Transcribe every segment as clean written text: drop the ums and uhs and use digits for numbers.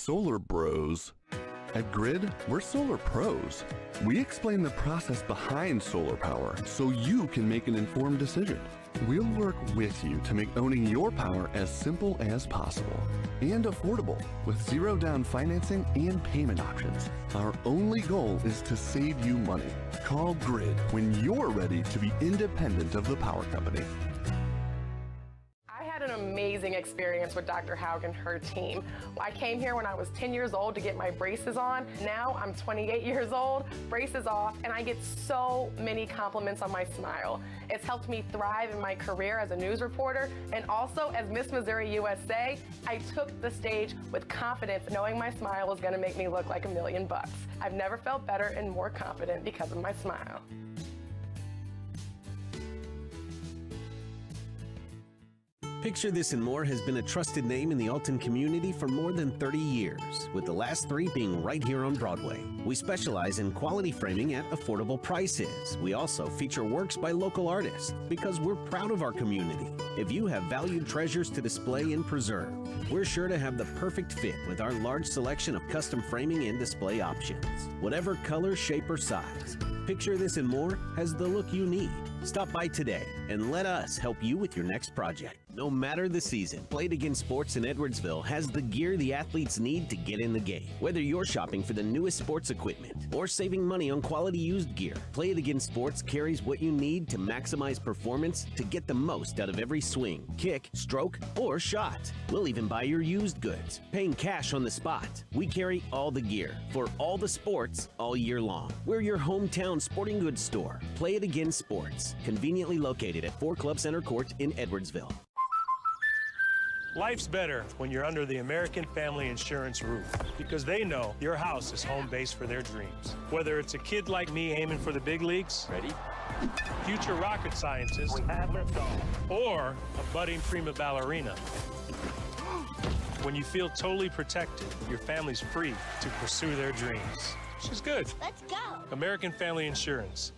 solar bros. At Grid, we're solar pros. We explain the process behind solar power so you can make an informed decision. We'll work with you to make owning your power as simple as possible and affordable with zero down financing and payment options. Our only goal is to save you money. Call Grid when you're ready to be independent of the power company. I had an amazing experience with Dr. Haug and her team. I came here when I was 10 years old to get my braces on. Now I'm 28 years old, braces off, and I get so many compliments on my smile. It's helped me thrive in my career as a news reporter, and also as Miss Missouri USA, I took the stage with confidence, knowing my smile was gonna make me look like $1 million. I've never felt better and more confident because of my smile. Picture This and More has been a trusted name in the Alton community for more than 30 years, with the last 3 being right here on Broadway. We specialize in quality framing at affordable prices. We also feature works by local artists because we're proud of our community. If you have valued treasures to display and preserve, we're sure to have the perfect fit with our large selection of custom framing and display options. Whatever color, shape, or size, Picture This and More has the look you need. Stop by today and let us help you with your next project. No matter the season, Play It Again Sports in Edwardsville has the gear the athletes need to get in the game. Whether you're shopping for the newest sports equipment or saving money on quality used gear, Play It Again Sports carries what you need to maximize performance to get the most out of every swing, kick, stroke, or shot. We'll even buy your used goods, paying cash on the spot. We carry all the gear for all the sports all year long. We're your hometown sporting goods store. Play It Again Sports, conveniently located at 4 Club Center Court in Edwardsville. Life's better when you're under the American Family Insurance roof, because they know your house is home base for their dreams. Whether it's a kid like me aiming for the big leagues, ready, future rocket scientist, or a budding prima ballerina. When you feel totally protected, your family's free to pursue their dreams. She's good. Let's go. American Family Insurance.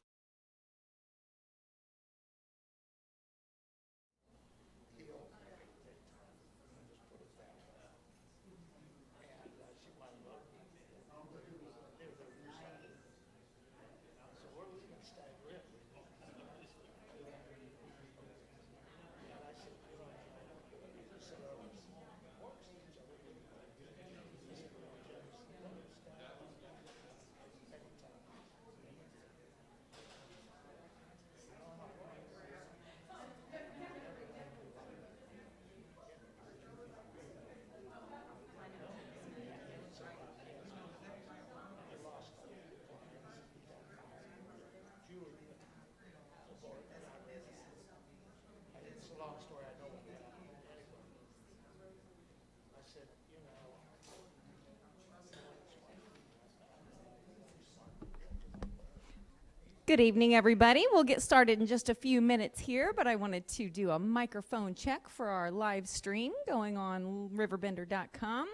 Good evening, everybody. We'll get started in just a few minutes here, but I wanted to do a microphone check for our live stream going on RiverBender.com.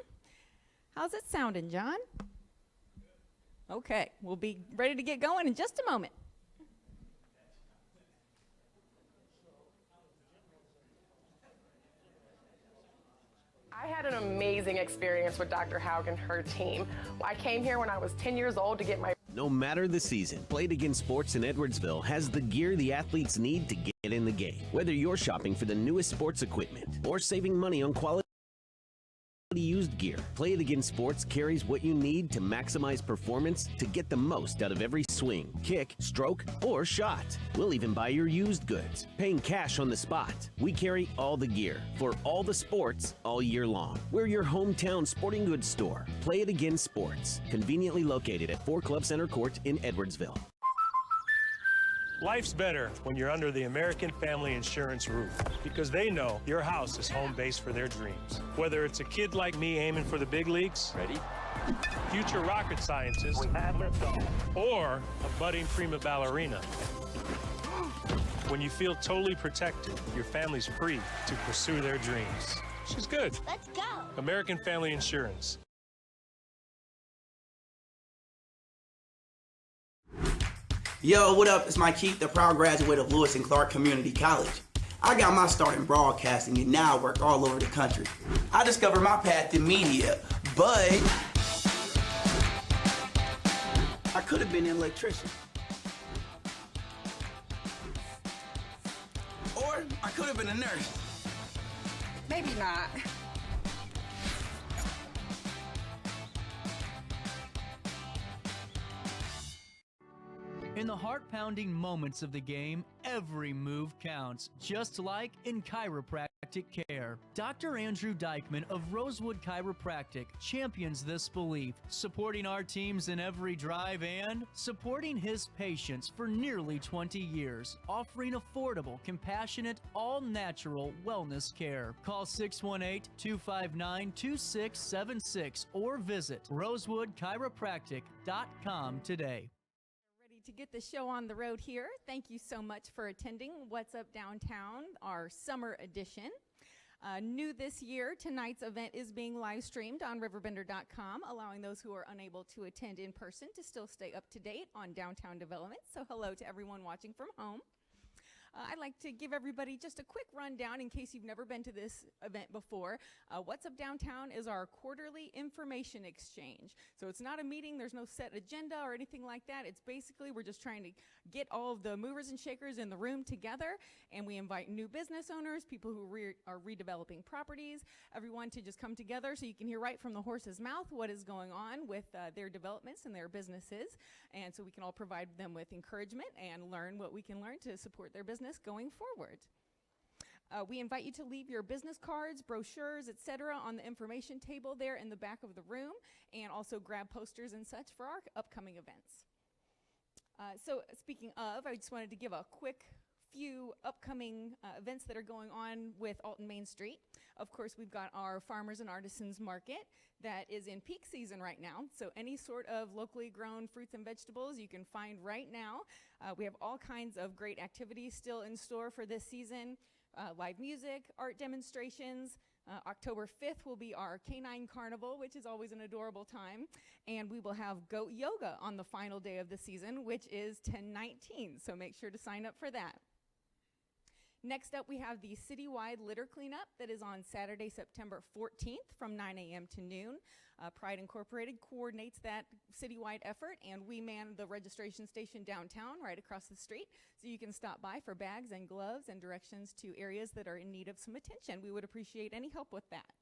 How's it sounding, John? Okay, we'll be ready to get going in just a moment. I had an amazing experience with Dr. Haug and her team. I came here when I was 10 years old to get my... No matter the season, Play It Again Sports in Edwardsville has the gear the athletes need to get in the game. Whether you're shopping for the newest sports equipment or saving money on quality used gear, Play It Again Sports carries what you need to maximize performance to get the most out of every swing, kick, stroke, or shot. We'll even buy your used goods, paying cash on the spot. We carry all the gear for all the sports all year long. We're your hometown sporting goods store. Play It Again Sports, conveniently located at 4 Club Center Court in Edwardsville. Life's better when you're under the American Family Insurance roof, because they know your house is home base for their dreams. Whether it's a kid like me aiming for the big leagues, ready, future rocket scientist, or a budding prima ballerina. When you feel totally protected, your family's free to pursue their dreams. She's good. Let's go. American Family Insurance. Yo, what up? It's Mike Keith, the proud graduate of Lewis and Clark Community College. I got my start in broadcasting and now work all over the country. I discovered my path in media But I could have been an electrician. Or I could have been a nurse. Maybe not. In the heart-pounding moments of the game, every move counts, just like in chiropractic care. Dr. Andrew Dykman of Rosewood Chiropractic champions this belief, supporting our teams in every drive and supporting his patients for nearly 20 years, offering affordable, compassionate, all-natural wellness care. Call 618-259-2676 or visit rosewoodchiropractic.com today. To get the show on the road here, thank you so much for attending What's Up Downtown, our summer edition. New this year, tonight's event is being live streamed on RiverBender.com, allowing those who are unable to attend in person to still stay up to date on downtown development. So hello to everyone watching from home. I'd like to give everybody just a quick rundown in case you've never been to this event before. What's Up Downtown is our quarterly information exchange. So it's not a meeting, there's no set agenda or anything like that. It's basically we're just trying to get all of the movers and shakers in the room together, and we invite new business owners, people who are redeveloping properties, everyone to just come together so you can hear right from the horse's mouth what is going on with their developments and their businesses, and so we can all provide them with encouragement and learn what we can learn to support their business going forward. We invite you to leave your business cards, brochures, etc. on the information table there in the back of the room, and also grab posters and such for our upcoming events. So speaking of, I just wanted to give a quick few upcoming events that are going on with Alton Main Street. Of course, we've got our Farmers and Artisans Market that is in peak season right now. So any sort of locally grown fruits and vegetables you can find right now. We have all kinds of great activities still in store for this season. Live music, art demonstrations. October 5th will be our Canine Carnival, which is always an adorable time. And we will have goat yoga on the final day of the season, which is 10/19. So make sure to sign up for that. Next up, we have the citywide litter cleanup that is on Saturday, September 14th from 9 a.m. to noon. Pride Incorporated coordinates that citywide effort, and we man the registration station downtown right across the street, so you can stop by for bags and gloves and directions to areas that are in need of some attention. We would appreciate any help with that.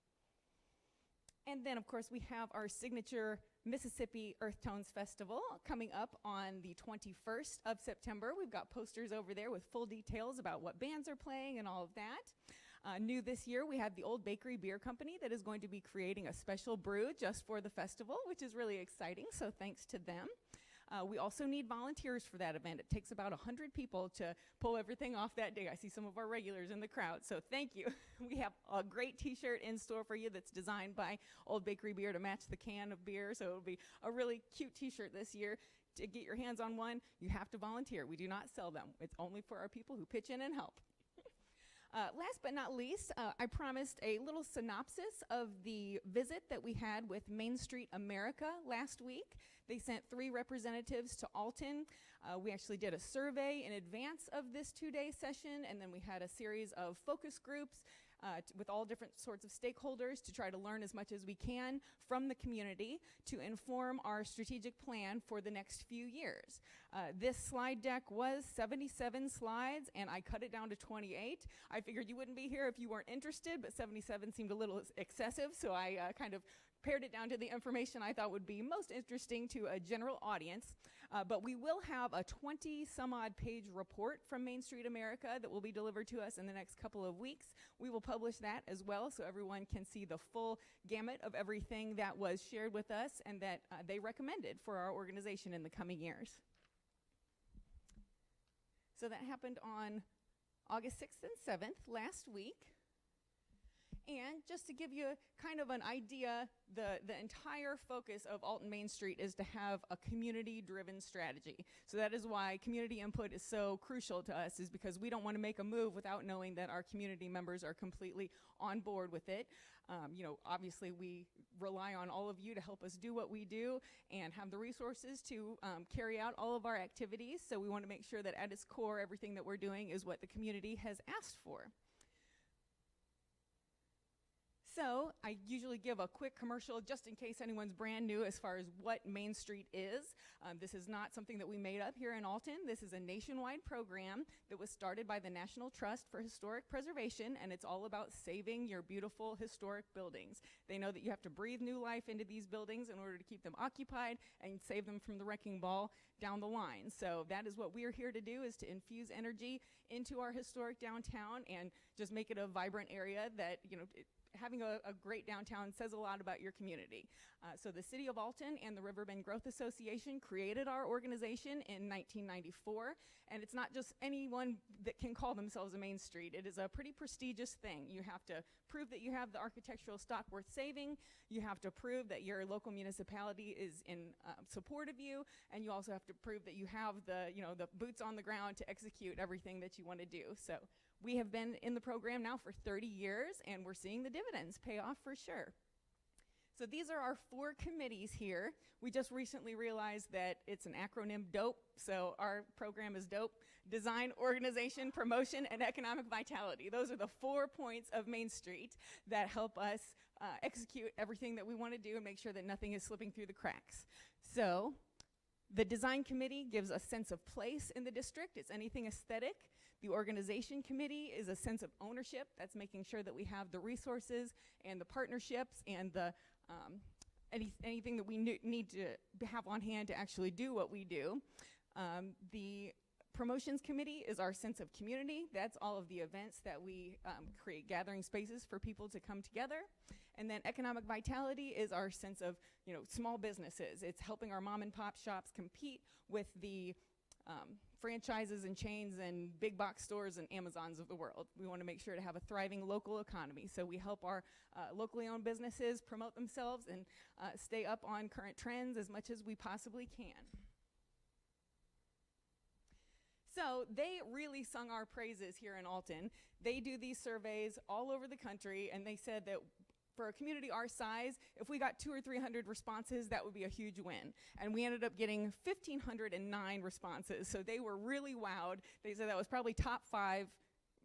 And then, of course, we have our signature Mississippi Earth Tones Festival coming up on the 21st of September. We've got posters over there with full details about what bands are playing and all of that. New this year, we have the Old Bakery Beer Company that is going to be creating a special brew just for the festival, which is really exciting, so thanks to them. We also need volunteers for that event. It takes about 100 people to pull everything off that day. I see some of our regulars in the crowd, so thank you. We have a great t-shirt in store for you that's designed by Old Bakery Beer to match the can of beer, so it'll be a really cute t-shirt this year. To get your hands on one, you have to volunteer. We do not sell them. It's only for our people who pitch in and help. Last but not least, I promised a little synopsis of the visit that we had with Main Street America last week. They sent 3 representatives to Alton. We actually did a survey in advance of this 2-day session, and then we had a series of focus groups with all different sorts of stakeholders to try to learn as much as we can from the community to inform our strategic plan for the next few years. This slide deck was 77 slides, and I cut it down to 28. I figured you wouldn't be here if you weren't interested, but 77 seemed a little excessive, so I kind of pared it down to the information I thought would be most interesting to a general audience. But we will have a 20-some-odd page report from Main Street America that will be delivered to us in the next couple of weeks. We will publish that as well so everyone can see the full gamut of everything that was shared with us and that they recommended for our organization in the coming years. So that happened on August 6th and 7th last week. And just to give you kind of an idea, the entire focus of Alton Main Street is to have a community-driven strategy. So that is why community input is so crucial to us, is because we don't want to make a move without knowing that our community members are completely on board with it. Obviously we rely on all of you to help us do what we do and have the resources to carry out all of our activities. So we want to make sure that at its core, everything that we're doing is what the community has asked for. So I usually give a quick commercial just in case anyone's brand new as far as what Main Street is. This is not something that we made up here in Alton. This is a nationwide program that was started by the National Trust for Historic Preservation, and it's all about saving your beautiful historic buildings. They know that you have to breathe new life into these buildings in order to keep them occupied and save them from the wrecking ball down the line. So that is what we're here to do, is to infuse energy into our historic downtown and just make it a vibrant area that, you know, having a great downtown says a lot about your community. So the City of Alton and the Riverbend Growth Association created our organization in 1994, and it's not just anyone that can call themselves a Main Street. It is a pretty prestigious thing. You have to prove that you have the architectural stock worth saving, you have to prove that your local municipality is in support of you, and you also have to prove that you have the, you know, the boots on the ground to execute everything that you want to do. So we have been in the program now for 30 years, and we're seeing the dividends pay off for sure. So these are our 4 committees here. We just recently realized that it's an acronym DOPE, so our program is DOPE: Design, Organization, Promotion, and Economic Vitality. Those are the 4 points of Main Street that help us execute everything that we want to do and make sure that nothing is slipping through the cracks. So the Design Committee gives a sense of place in the district. It's anything aesthetic. The Organization Committee is a sense of ownership. That's making sure that we have the resources and the partnerships and the anything that we need to have on hand to actually do what we do. The Promotions Committee is our sense of community. That's all of the events that we create gathering spaces for people to come together. And then Economic Vitality is our sense of, you know, small businesses. It's helping our mom and pop shops compete with the franchises and chains and big box stores and Amazons of the world. We want to make sure to have a thriving local economy. So we help our locally owned businesses promote themselves and stay up on current trends as much as we possibly can. So they really sung our praises here in Alton. They do these surveys all over the country, and they said that for a community our size, if we got 200 or 300 responses, that would be a huge win. And we ended up getting 1,509 responses. So they were really wowed. They said that was probably top 5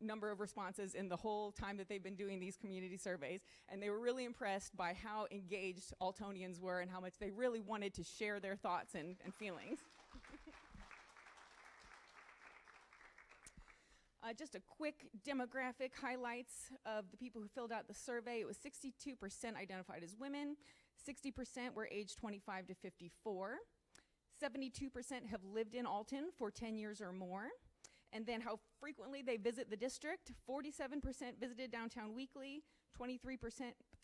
number of responses in the whole time that they've been doing these community surveys. And they were really impressed by how engaged Altonians were and how much they really wanted to share their thoughts and feelings. Just a quick demographic highlights of the people who filled out the survey. It was 62% identified as women, 60% were aged 25 to 54, 72% have lived in Alton for 10 years or more, and then how frequently they visit the district. 47% visited downtown weekly, 23%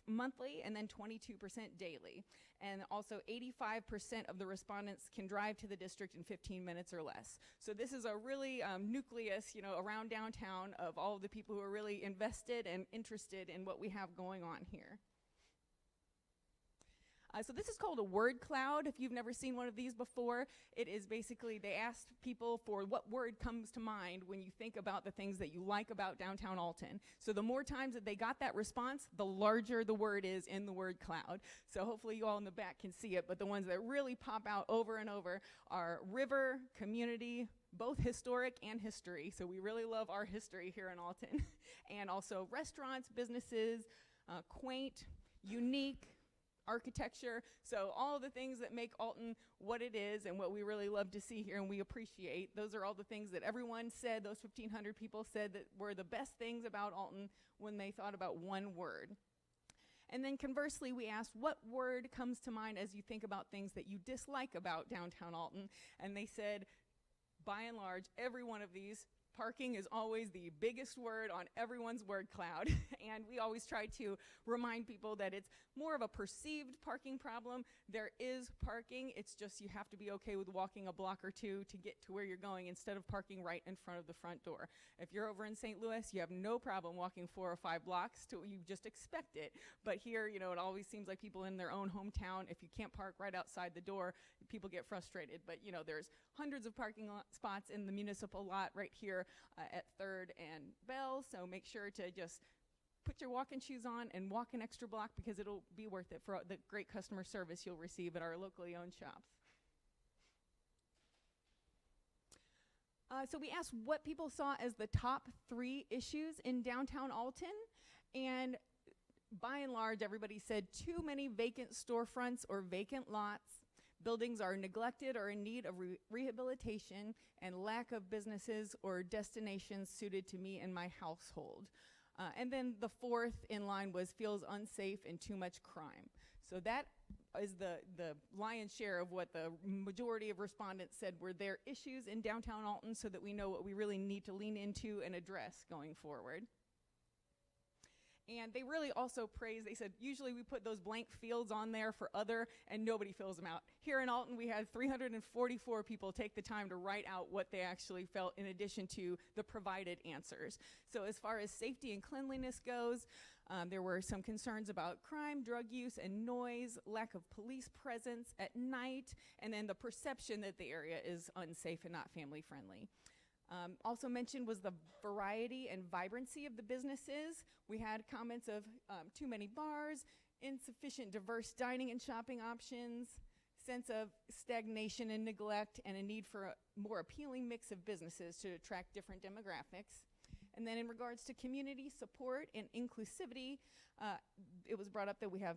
monthly, and then 22% daily. And also 85% of the respondents can drive to the district in 15 minutes or less. So this is a really nucleus, you know, around downtown of all of the people who are really invested and interested in what we have going on here. So this is called a word cloud. If you've never seen one of these before, it is basically they asked people for what word comes to mind when you think about the things that you like about downtown Alton. So the more times that they got that response, the larger the word is in the word cloud. So hopefully you all in the back can see it, but the ones that really pop out over and over are river, community, both historic and history. So we really love our history here in Alton. And also restaurants, businesses, quaint, unique, architecture. So all the things that make Alton what it is and what we really love to see here and we appreciate. Those are all the things that everyone said, those 1,500 people said that were the best things about Alton when they thought about one word. And then conversely, we asked what word comes to mind as you think about things that you dislike about downtown Alton. And they said, by and large, every one of these, parking is always the biggest word on everyone's word cloud. And we always try to remind people that it's more of a perceived parking problem. There is parking, it's just you have to be okay with walking a block or two to get to where you're going instead of parking right in front of the front door. If you're over in St. Louis, you have no problem walking 4 or 5 blocks till you just expect it. But here, you know, it always seems like people in their own hometown, if you can't park right outside the door, people get frustrated. But, you know, there's hundreds of parking spots in the municipal lot right here at 3rd and Bell, so make sure to just put your walking shoes on and walk an extra block because it'll be worth it for the great customer service you'll receive at our locally owned shops. So we asked what people saw as the top 3 issues in downtown Alton, and by and large, everybody said too many vacant storefronts or vacant lots. Buildings are neglected or in need of rehabilitation, and lack of businesses or destinations suited to me and my household. And then the fourth in line was feels unsafe and too much crime. So that is the lion's share of what the majority of respondents said were their issues in downtown Alton, so that we know what we really need to lean into and address going forward. And they really also praised, they said, usually we put those blank fields on there for other, and nobody fills them out. Here in Alton, we had 344 people take the time to write out what they actually felt in addition to the provided answers. So as far as safety and cleanliness goes, there were some concerns about crime, drug use, and noise, lack of police presence at night, and then the perception that the area is unsafe and not family friendly. Also mentioned was the variety and vibrancy of the businesses. We had comments of too many bars, insufficient diverse dining and shopping options, sense of stagnation and neglect, and a need for a more appealing mix of businesses to attract different demographics. And then in regards to community support and inclusivity, it was brought up that we have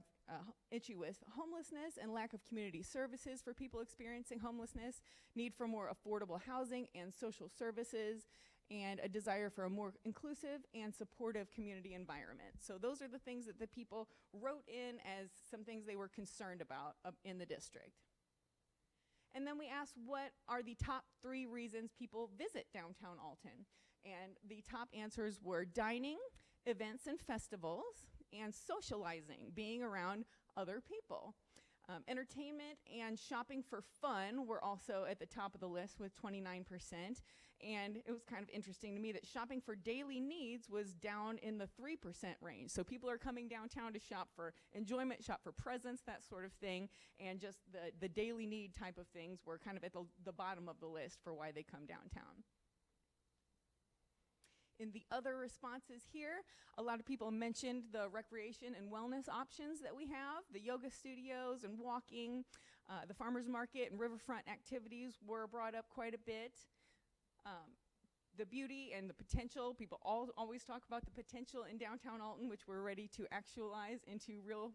issue with homelessness and lack of community services for people experiencing homelessness, need for more affordable housing and social services, and a desire for a more inclusive and supportive community environment. So those are the things that the people wrote in as some things they were concerned about in the district. And then we asked, what are the top 3 reasons people visit downtown Alton? And the top answers were dining, events and festivals, and socializing, being around other people. Entertainment and shopping for fun were also at the top of the list with 29%. And it was kind of interesting to me that shopping for daily needs was down in the 3% range. So people are coming downtown to shop for enjoyment, shop for presents, that sort of thing. And just the daily need type of things were kind of at the bottom of the list for why they come downtown. In the other responses here, a lot of people mentioned the recreation and wellness options that we have. The yoga studios and walking, the farmers market and riverfront activities were brought up quite a bit. The beauty and the potential, people always talk about the potential in downtown Alton, which we're ready to actualize into real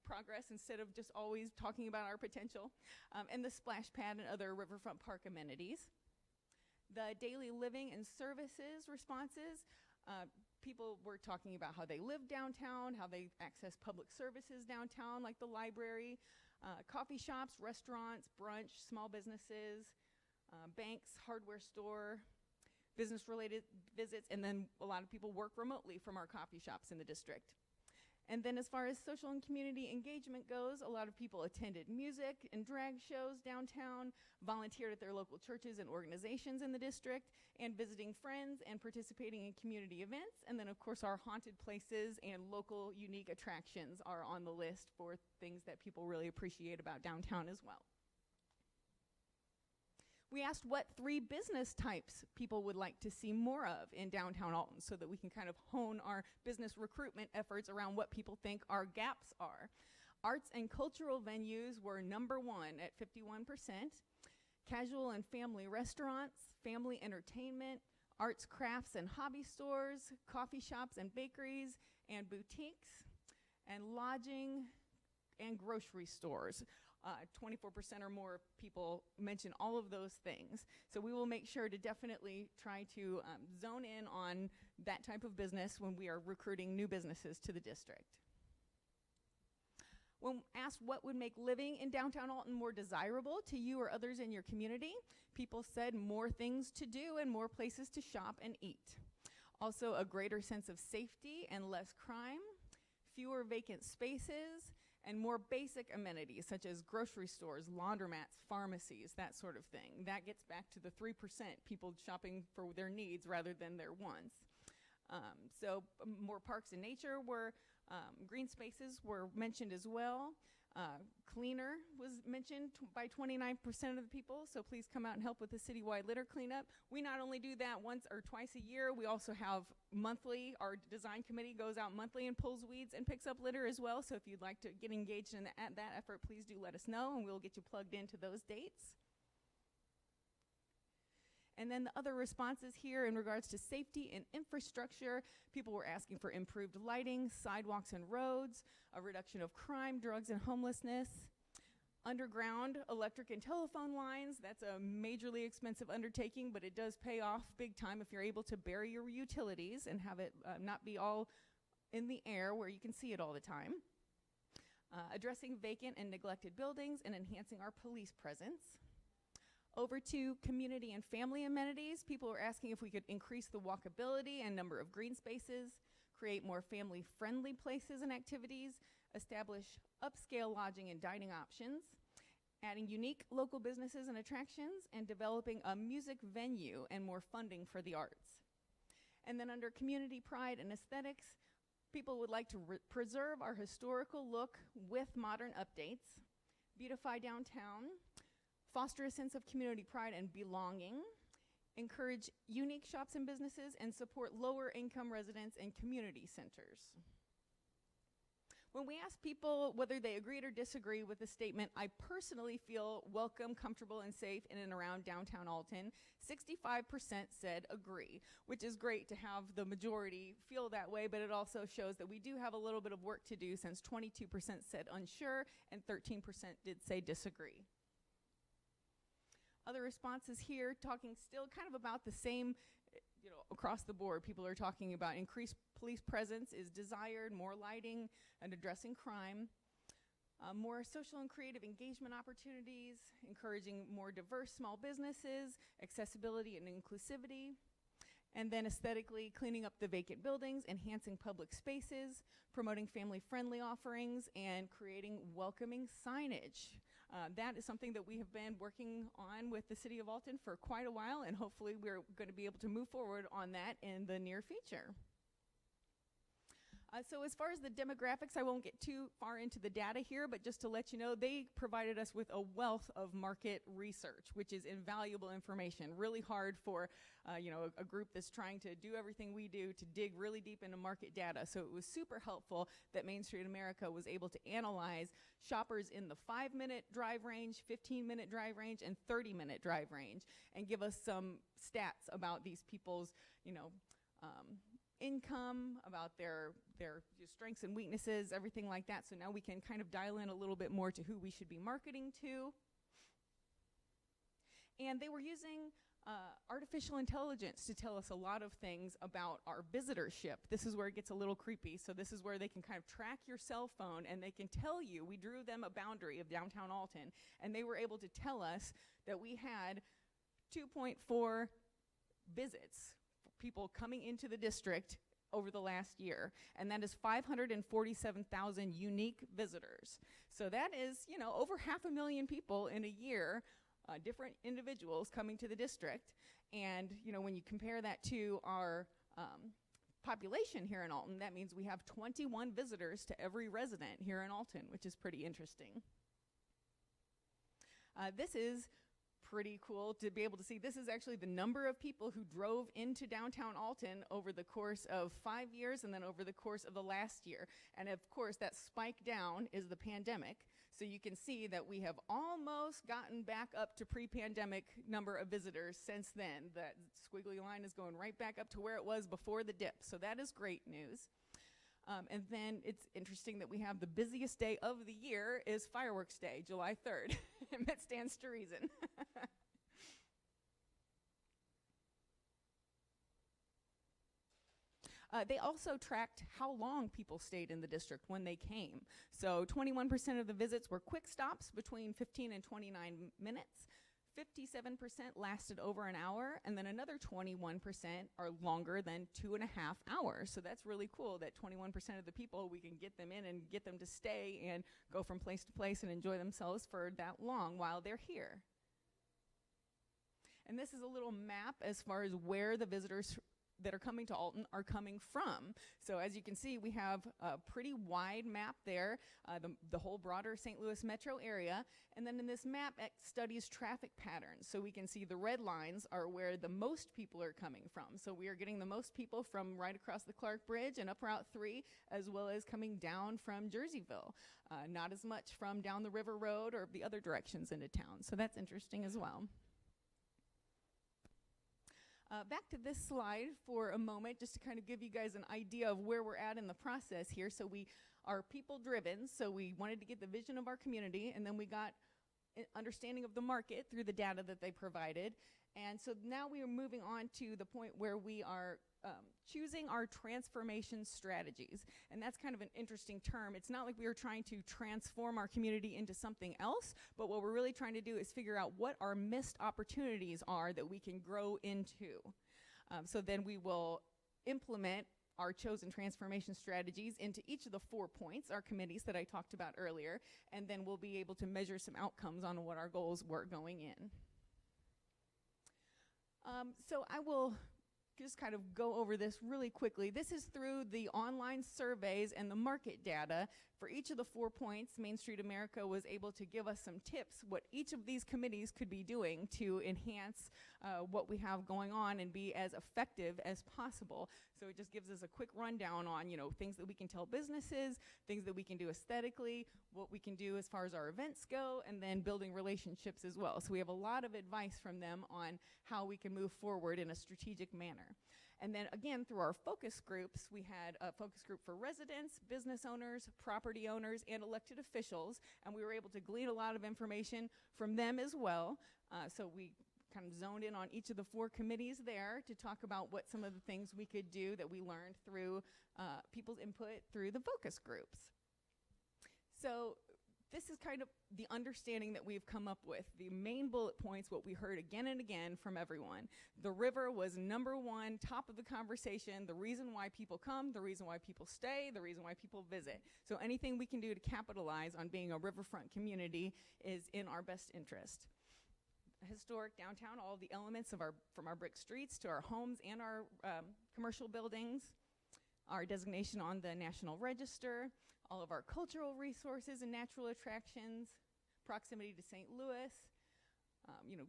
progress instead of just always talking about our potential. And the splash pad and other riverfront park amenities. The daily living and services responses, people were talking about how they live downtown, how they access public services downtown, like the library, coffee shops, restaurants, brunch, small businesses, banks, hardware store, business-related visits, and then a lot of people work remotely from our coffee shops in the district. And then as far as social and community engagement goes, a lot of people attended music and drag shows downtown, volunteered at their local churches and organizations in the district, and visiting friends and participating in community events. And then of course our haunted places and local unique attractions are on the list for things that people really appreciate about downtown as well. We asked what 3 business types people would like to see more of in downtown Alton so that we can kind of hone our business recruitment efforts around what people think our gaps are. Arts and cultural venues were number 1 at 51%. Casual and family restaurants, family entertainment, arts, crafts, and hobby stores, coffee shops and bakeries, and boutiques, and lodging and grocery stores. 24% or more people mention all of those things. So we will make sure to definitely try to zone in on that type of business when we are recruiting new businesses to the district. When asked what would make living in downtown Alton more desirable to you or others in your community, people said more things to do and more places to shop and eat. Also a greater sense of safety and less crime, fewer vacant spaces, and more basic amenities such as grocery stores, laundromats, pharmacies, that sort of thing. That gets back to the 3% people shopping for their needs rather than their wants. So more parks and nature were, green spaces were mentioned as well. Cleaner was mentioned by 29% of the people, so please come out and help with the citywide litter cleanup. We not only do that once or twice a year, we also have monthly, our design committee goes out monthly and pulls weeds and picks up litter as well, so if you'd like to get engaged in that effort, please do let us know and we'll get you plugged into those dates. And then the other responses here in regards to safety and infrastructure, people were asking for improved lighting, sidewalks and roads, a reduction of crime, drugs, and homelessness. Underground electric and telephone lines, that's a majorly expensive undertaking, but it does pay off big time if you're able to bury your utilities and have it not be all in the air where you can see it all the time. Addressing vacant and neglected buildings and enhancing our police presence. Over to community and family amenities, people are asking if we could increase the walkability and number of green spaces, create more family-friendly places and activities, establish upscale lodging and dining options, adding unique local businesses and attractions, and developing a music venue and more funding for the arts. And then under community pride and aesthetics, people would like to preserve our historical look with modern updates, beautify downtown, foster a sense of community pride and belonging, encourage unique shops and businesses, and support lower income residents and community centers. When we ask people whether they agreed or disagree with the statement, I personally feel welcome, comfortable, and safe in and around downtown Alton, 65% said agree, which is great to have the majority feel that way, but it also shows that we do have a little bit of work to do, since 22% said unsure and 13% did say disagree. Other responses here, talking still kind of about the same, across the board. People are talking about increased police presence is desired, more lighting and addressing crime, more social and creative engagement opportunities, encouraging more diverse small businesses, accessibility and inclusivity, and then aesthetically cleaning up the vacant buildings, enhancing public spaces, promoting family-friendly offerings, and creating welcoming signage. That is something that we have been working on with the City of Alton for quite a while, and hopefully we're going to be able to move forward on that in the near future. So as far as the demographics, I won't get too far into the data here, but just to let you know, they provided us with a wealth of market research, which is invaluable information. Really hard for a group that's trying to do everything we do to dig really deep into market data. So it was super helpful that Main Street America was able to analyze shoppers in the 5-minute drive range, 15-minute drive range, and 30-minute drive range, and give us some stats about these people's, income, about their strengths and weaknesses, everything like that. So now we can kind of dial in a little bit more to who we should be marketing to. And they were using artificial intelligence to tell us a lot of things about our visitorship. This is where it gets a little creepy. So this is where they can kind of track your cell phone, and they can tell you, we drew them a boundary of downtown Alton, and they were able to tell us that we had 2.4 visits, people coming into the district over the last year, and that is 547,000 unique visitors. So that is, over 500,000 people in a year, different individuals coming to the district. And, when you compare that to our population here in Alton, that means we have 21 visitors to every resident here in Alton, which is pretty interesting. This is pretty cool to be able to see. This is actually the number of people who drove into downtown Alton over the course of 5 years and then over the course of the last year. And of course, that spike down is the pandemic. So you can see that we have almost gotten back up to pre-pandemic number of visitors since then. That squiggly line is going right back up to where it was before the dip. So that is great news. And then it's interesting that we have the busiest day of the year is Fireworks Day, July 3rd. And that stands to reason. They also tracked how long people stayed in the district when they came. So 21% of the visits were quick stops between 15 and 29 minutes. 57% lasted over an hour, and then another 21% are longer than 2.5 hours. So that's really cool that 21% of the people, we can get them in and get them to stay and go from place to place and enjoy themselves for that long while they're here. And this is a little map as far as where the visitors that are coming to Alton are coming from. So as you can see, we have a pretty wide map there, the whole broader St. Louis metro area. And then in this map, it studies traffic patterns. So we can see the red lines are where the most people are coming from. So we are getting the most people from right across the Clark Bridge and up Route 3, as well as coming down from Jerseyville. Not as much from down the River Road or the other directions into town. So that's interesting as well. Back to this slide for a moment, just to kind of give you guys an idea of where we're at in the process here. So we are people driven, so we wanted to get the vision of our community, and then we got understanding of the market through the data that they provided. And so now we are moving on to the point where we are choosing our transformation strategies. And that's kind of an interesting term. It's not like we are trying to transform our community into something else, but what we're really trying to do is figure out what our missed opportunities are that we can grow into. So then we will implement our chosen transformation strategies into each of the 4 points, our committees that I talked about earlier, and then we'll be able to measure some outcomes on what our goals were going in. So I will just kind of go over this really quickly. This is through the online surveys and the market data. For each of the 4 points, Main Street America was able to give us some tips what each of these committees could be doing to enhance what we have going on and be as effective as possible. So it just gives us a quick rundown on, you know, things that we can tell businesses, things that we can do aesthetically, what we can do as far as our events go, and then building relationships as well. So we have a lot of advice from them on how we can move forward in a strategic manner. And then again, through our focus groups, we had a focus group for residents, business owners, property owners, and elected officials, and we were able to glean a lot of information from them as well. So we kind of zoned in on each of the 4 committees there to talk about what some of the things we could do that we learned through people's input through the focus groups. So this is kind of the understanding that we've come up with. The main bullet points, what we heard again and again from everyone. The river was #1, top of the conversation, the reason why people come, the reason why people stay, the reason why people visit. So anything we can do to capitalize on being a riverfront community is in our best interest. Historic downtown, all the elements of from our brick streets to our homes and our commercial buildings, our designation on the National Register, all of our cultural resources and natural attractions, proximity to St. Louis, you know,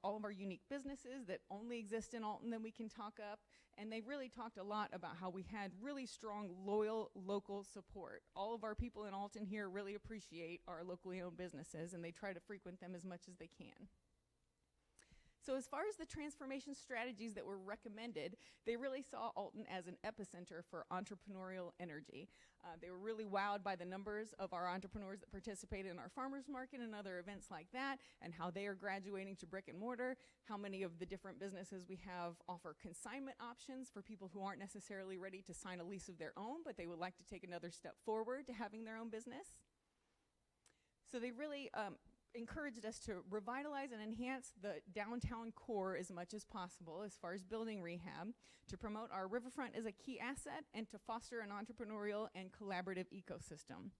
all of our unique businesses that only exist in Alton that we can talk up. And they really talked a lot about how we had really strong, loyal, local support. All of our people in Alton here really appreciate our locally owned businesses, and they try to frequent them as much as they can. So as far as the transformation strategies that were recommended, they really saw Alton as an epicenter for entrepreneurial energy. They were really wowed by the numbers of our entrepreneurs that participated in our farmers market and other events like that, and how they are graduating to brick and mortar, how many of the different businesses we have offer consignment options for people who aren't necessarily ready to sign a lease of their own, but they would like to take another step forward to having their own business. So they really encouraged us to revitalize and enhance the downtown core as much as possible as far as building rehab, to promote our riverfront as a key asset, and to foster an entrepreneurial and collaborative ecosystem.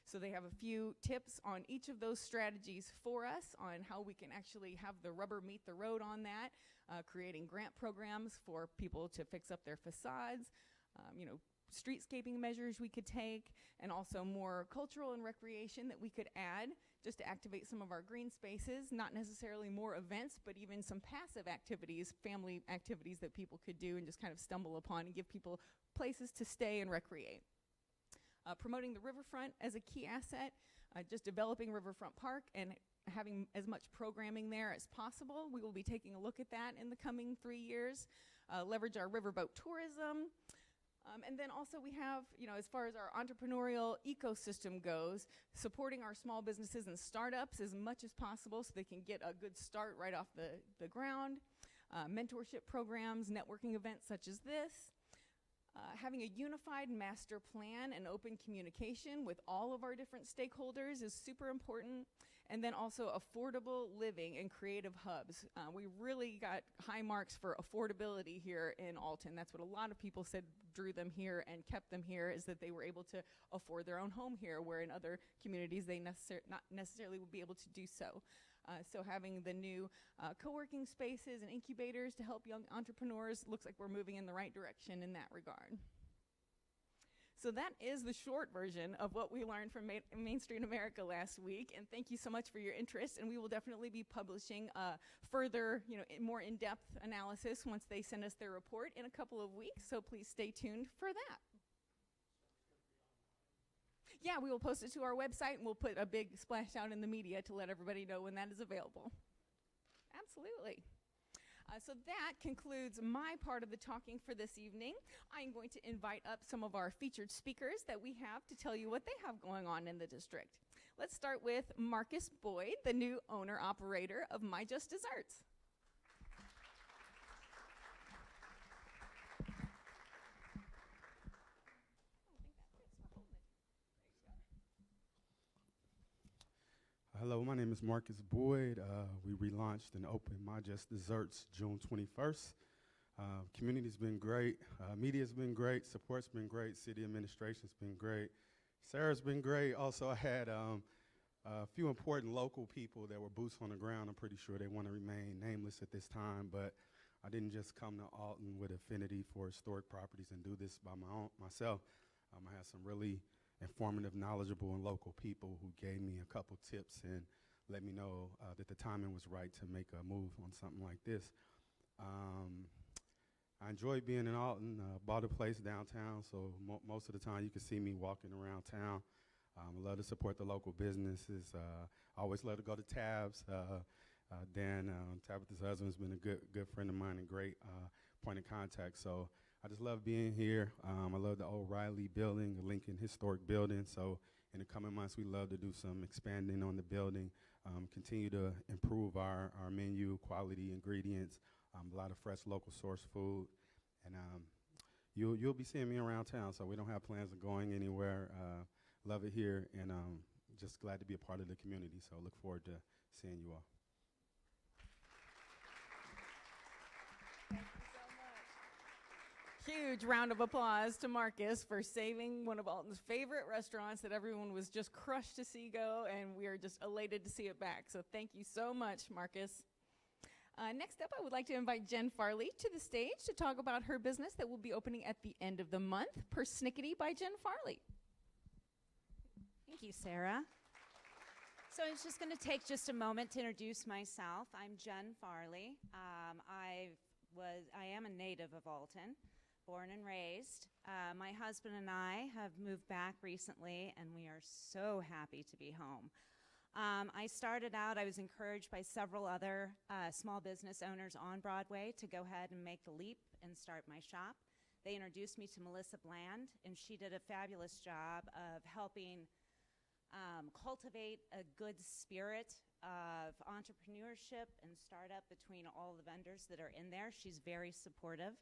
So they have a few tips on each of those strategies for us on how we can actually have the rubber meet the road on that, creating grant programs for people to fix up their facades, you know, streetscaping measures we could take, and also more cultural and recreation that we could add just to activate some of our green spaces, not necessarily more events, but even some passive activities, family activities that people could do and just kind of stumble upon and give people places to stay and recreate. Promoting the riverfront as a key asset, just developing Riverfront Park and having as much programming there as possible. We will be taking a look at that in the coming 3 years. Leverage our riverboat tourism. And then also we have, you know, as far as our entrepreneurial ecosystem goes, supporting our small businesses and startups as much as possible so they can get a good start right off the ground. Mentorship programs, networking events such as this. Having a unified master plan and open communication with all of our different stakeholders is super important. And then also affordable living and creative hubs. We really got high marks for affordability here in Alton. That's what a lot of people said drew them here and kept them here, is that they were able to afford their own home here, where in other communities they not necessarily would be able to do so. So having the new co-working spaces and incubators to help young entrepreneurs, looks like we're moving in the right direction in that regard. So that is the short version of what we learned from Main Street America last week, and thank you so much for your interest, and we will definitely be publishing further, you know, more in-depth analysis once they send us their report in a couple of weeks, so please stay tuned for that. Yeah, we will post it to our website, and we'll put a big splash out in the media to let everybody know when that is available. Absolutely. So that concludes my part of the talking for this evening. I'm going to invite up some of our featured speakers that we have to tell you what they have going on in the district. Let's start with Marcus Boyd, the new owner-operator of My Just Desserts. Hello, my name is Marcus Boyd. We relaunched and opened My Just Desserts June 21st. Community's been great. Media's been great. Support's been great. City administration's been great. Sarah's been great. Also, I had a few important local people that were boots on the ground. I'm pretty sure they want to remain nameless at this time, but I didn't just come to Alton with affinity for historic properties and do this by myself. I had some really informative, knowledgeable, and local people who gave me a couple tips and let me know that the timing was right to make a move on something like this. I enjoy being in Alton. Bought a place downtown, so most of the time you can see me walking around town. I love to support the local businesses. I always love to go to Tabs. Dan, Tabitha's husband, has been a good friend of mine and great point of contact. So I just love being here. I love the O'Reilly building, the Lincoln Historic building. So in the coming months, we love to do some expanding on the building, continue to improve our menu, quality ingredients, a lot of fresh local source food. And you'll be seeing me around town, so we don't have plans of going anywhere. Love it here, and just glad to be a part of the community. So look forward to seeing you all. Huge round of applause to Marcus for saving one of Alton's favorite restaurants that everyone was just crushed to see go, and we are just elated to see it back. So thank you so much, Marcus. Next up, I would like to invite Jen Farley to the stage to talk about her business that will be opening at the end of the month, Persnickety by Jen Farley. Thank you, Sarah. So I was just going to take just a moment to introduce myself. I'm Jen Farley. I am a native of Alton, born and raised. My husband and I have moved back recently, and we are so happy to be home. I started out, I was encouraged by several other small business owners on Broadway to go ahead and make the leap and start my shop. They introduced me to Melissa Bland, and she did a fabulous job of helping cultivate a good spirit of entrepreneurship and startup between all the vendors that are in there. She's very supportive.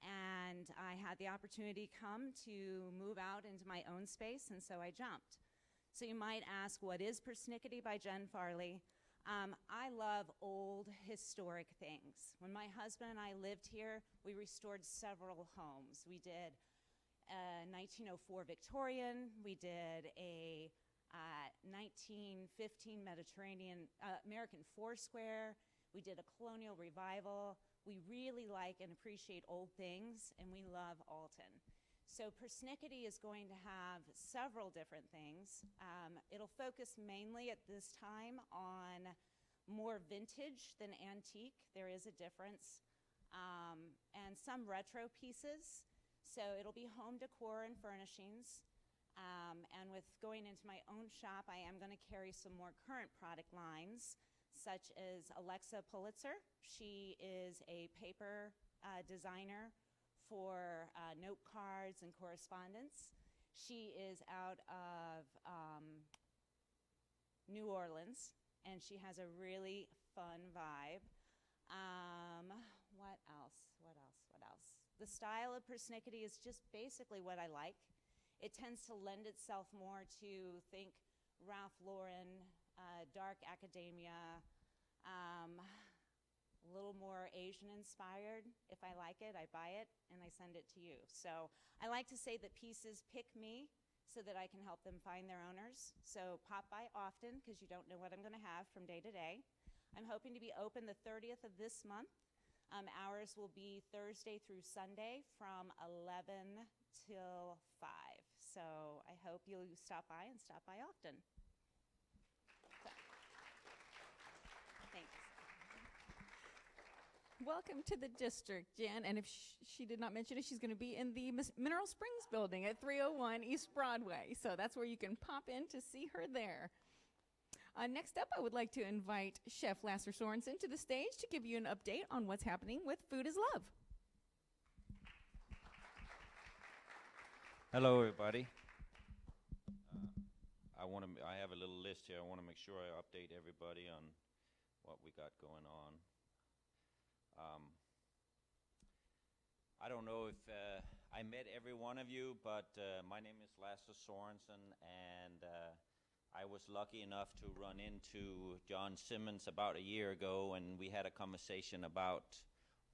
And I had the opportunity come to move out into my own space, and so I jumped. So you might ask, what is Persnickety by Jen Farley? I love old historic things. When my husband and I lived here, we restored several homes. We did a 1904 Victorian. We did a 1915 Mediterranean American Foursquare. We did a colonial revival. We really like and appreciate old things, and we love Alton. So Persnickety is going to have several different things. It'll focus mainly at this time on more vintage than antique. There is a difference. And some retro pieces. So it'll be home decor and furnishings. And with going into my own shop, I am going to carry some more current product lines, such as Alexa Pulitzer. She is a paper designer for note cards and correspondence. She is out of New Orleans, and she has a really fun vibe. What else? The style of Persnickety is just basically what I like. It tends to lend itself more to, think, Ralph Lauren, dark academia, a little more Asian-inspired. If I like it, I buy it, and I send it to you. So I like to say that pieces pick me so that I can help them find their owners. So pop by often, because you don't know what I'm going to have from day to day. I'm hoping to be open the 30th of this month. Hours will be Thursday through Sunday from 11 till 5. So I hope you'll stop by and stop by often. So, thanks. Welcome to the district, Jen. And if she did not mention it, she's going to be in the Mineral Springs building at 301 East Broadway. So that's where you can pop in to see her there. Next up, I would like to invite Chef Lasser Sorensen to the stage to give you an update on what's happening with Food is Love. Hello, everybody. I have a little list here. I want to make sure I update everybody on what we got going on. I don't know if I met every one of you, but my name is Lasser Sorensen, and I was lucky enough to run into John Simmons about a year ago, and we had a conversation about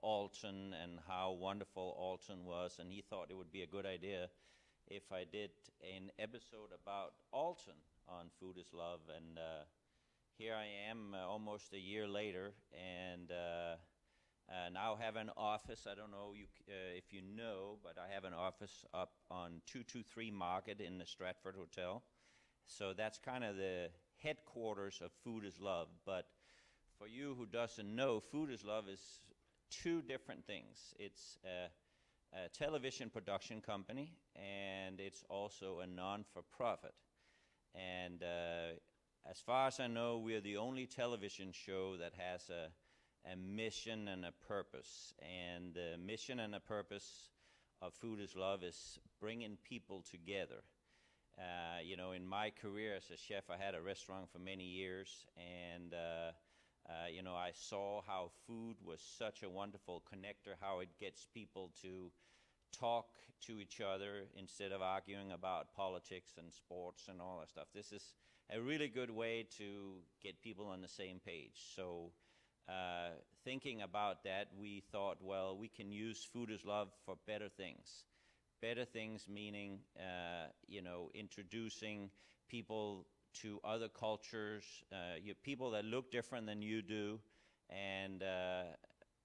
Alton and how wonderful Alton was, and he thought it would be a good idea if I did an episode about Alton on Food is Love, and here I am almost a year later, and now have an office. I don't know if you know, but I have an office up on 223 Market in the Stratford Hotel. So that's kind of the headquarters of Food is Love. But for you who doesn't know, Food is Love is two different things. It's a television production company, and it's also a non-for-profit. And as far as I know, we are the only television show that has a mission and a purpose. And the mission and a purpose of Food is Love is bringing people together. You know, in my career as a chef, I had a restaurant for many years, and you know, I saw how food was such a wonderful connector, how it gets people to talk to each other instead of arguing about politics and sports and all that stuff. This is a really good way to get people on the same page. So thinking about that, we thought, well, we can use Food is Love for better things. Better things meaning, you know, introducing people to other cultures, people that look different than you do. And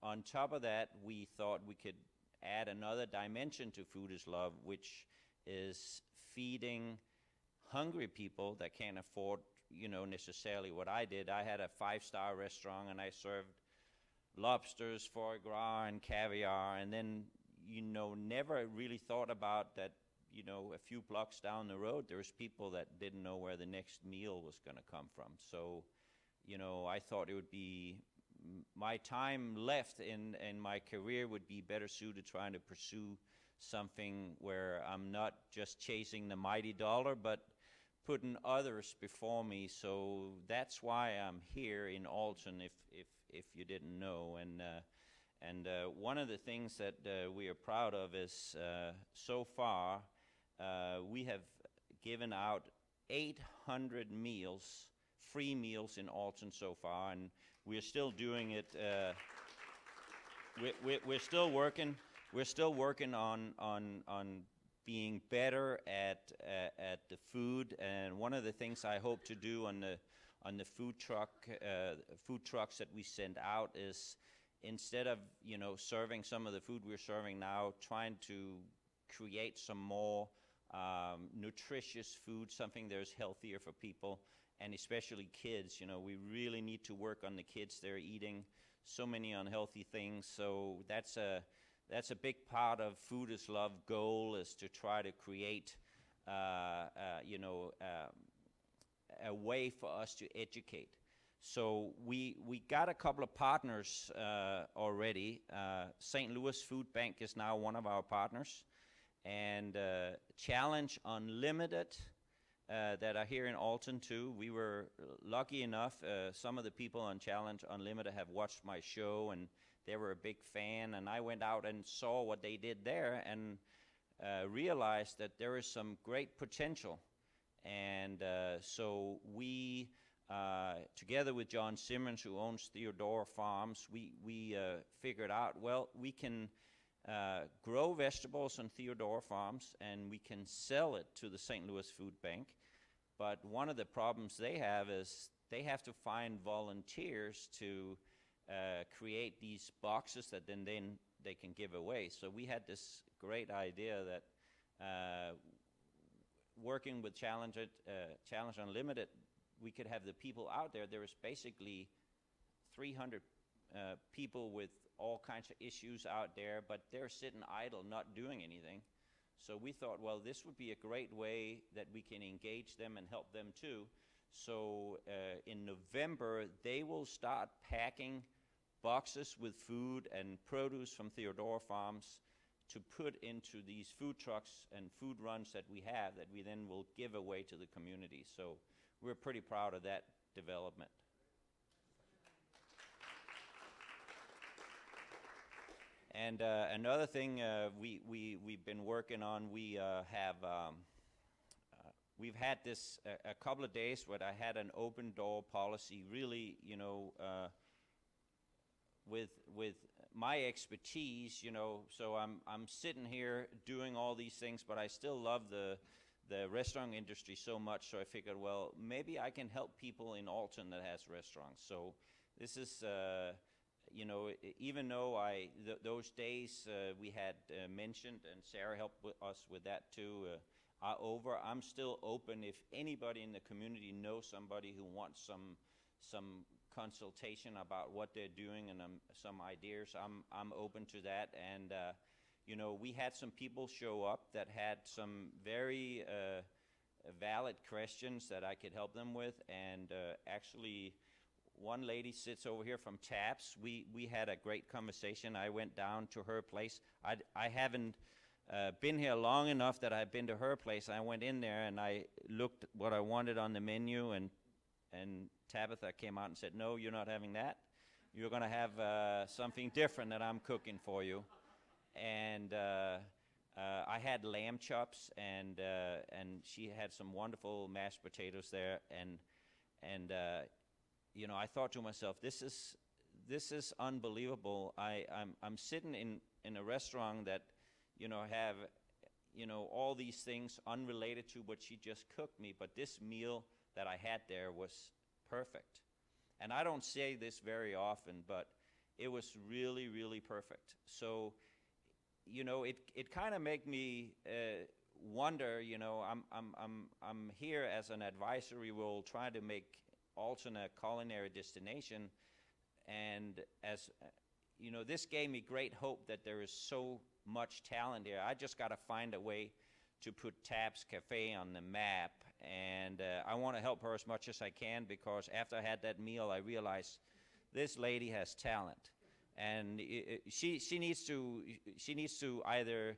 on top of that, we thought we could add another dimension to Food is Love, which is feeding hungry people that can't afford, you know, necessarily what I did. I had a 5-star restaurant, and I served lobsters, foie gras, and caviar, and then, you know, never really thought about that, you know, a few blocks down the road, there's people that didn't know where the next meal was going to come from. So, you know, I thought it would be, my time left in my career would be better suited trying to pursue something where I'm not just chasing the mighty dollar, but putting others before me. So that's why I'm here in Alton, if you didn't know. And one of the things that we are proud of is so far we have given out 800 meals, free meals in Alton so far, and we're still doing it. We're still working. We're still working on being better at the food. And one of the things I hope to do on the food trucks that we send out is, instead of, you know, serving some of the food we're serving now, trying to create some more nutritious food, something that is healthier for people, and especially kids. You know, we really need to work on the kids. They're eating so many unhealthy things. So that's a big part of Food is Love goal, is to try to create, you know, a way for us to educate. So we got a couple of partners already. St. Louis Food Bank is now one of our partners, and Challenge Unlimited that are here in Alton too. We were lucky enough, some of the people on Challenge Unlimited have watched my show, and they were a big fan, and I went out and saw what they did there, and realized that there is some great potential. And so we, together with John Simmons, who owns Theodore Farms, we figured out, well, we can grow vegetables on Theodore Farms, and we can sell it to the St. Louis Food Bank. But one of the problems they have is they have to find volunteers to create these boxes that then they can give away. So we had this great idea that working with Challenge Unlimited, we could have the people out there. There is basically 300 people with all kinds of issues out there, but they're sitting idle, not doing anything. So we thought, well, this would be a great way that we can engage them and help them too. So in November, they will start packing boxes with food and produce from Theodora Farms to put into these food trucks and food runs that we have that we then will give away to the community. So we're pretty proud of that development. And another thing we've been working on, we've had this a couple of days where I had an open door policy, really, you know, with my expertise, you know, so I'm sitting here doing all these things, but I still love the restaurant industry so much, so I figured, well, maybe I can help people in Alton that has restaurants. So this is, you know, even though those days we had mentioned, and Sarah helped us with that too, are over, I'm still open. If anybody in the community knows somebody who wants some consultation about what they're doing and some ideas, I'm open to that. And you know, we had some people show up that had some very valid questions that I could help them with, and actually one lady sits over here from TAPS. We had a great conversation. I went down to her place. I haven't been here long enough that I've been to her place. I went in there and I looked what I wanted on the menu, and Tabitha came out and said, no, you're not having that. You're going to have something different that I'm cooking for you. And I had lamb chops, and she had some wonderful mashed potatoes there. And you know, I thought to myself, this is unbelievable. I'm sitting in a restaurant that, you know, have, you know, all these things unrelated to what she just cooked me, but this meal that I had there was perfect. And I don't say this very often, but it was really, really perfect. So, you know, it kind of made me wonder. You know, I'm here as an advisory role, trying to make Alton a culinary destination, and as you know, this gave me great hope that there is so much talent here. I just got to find a way to put Taps Cafe on the map, and I want to help her as much as I can, because after I had that meal, I realized this lady has talent, and she needs to either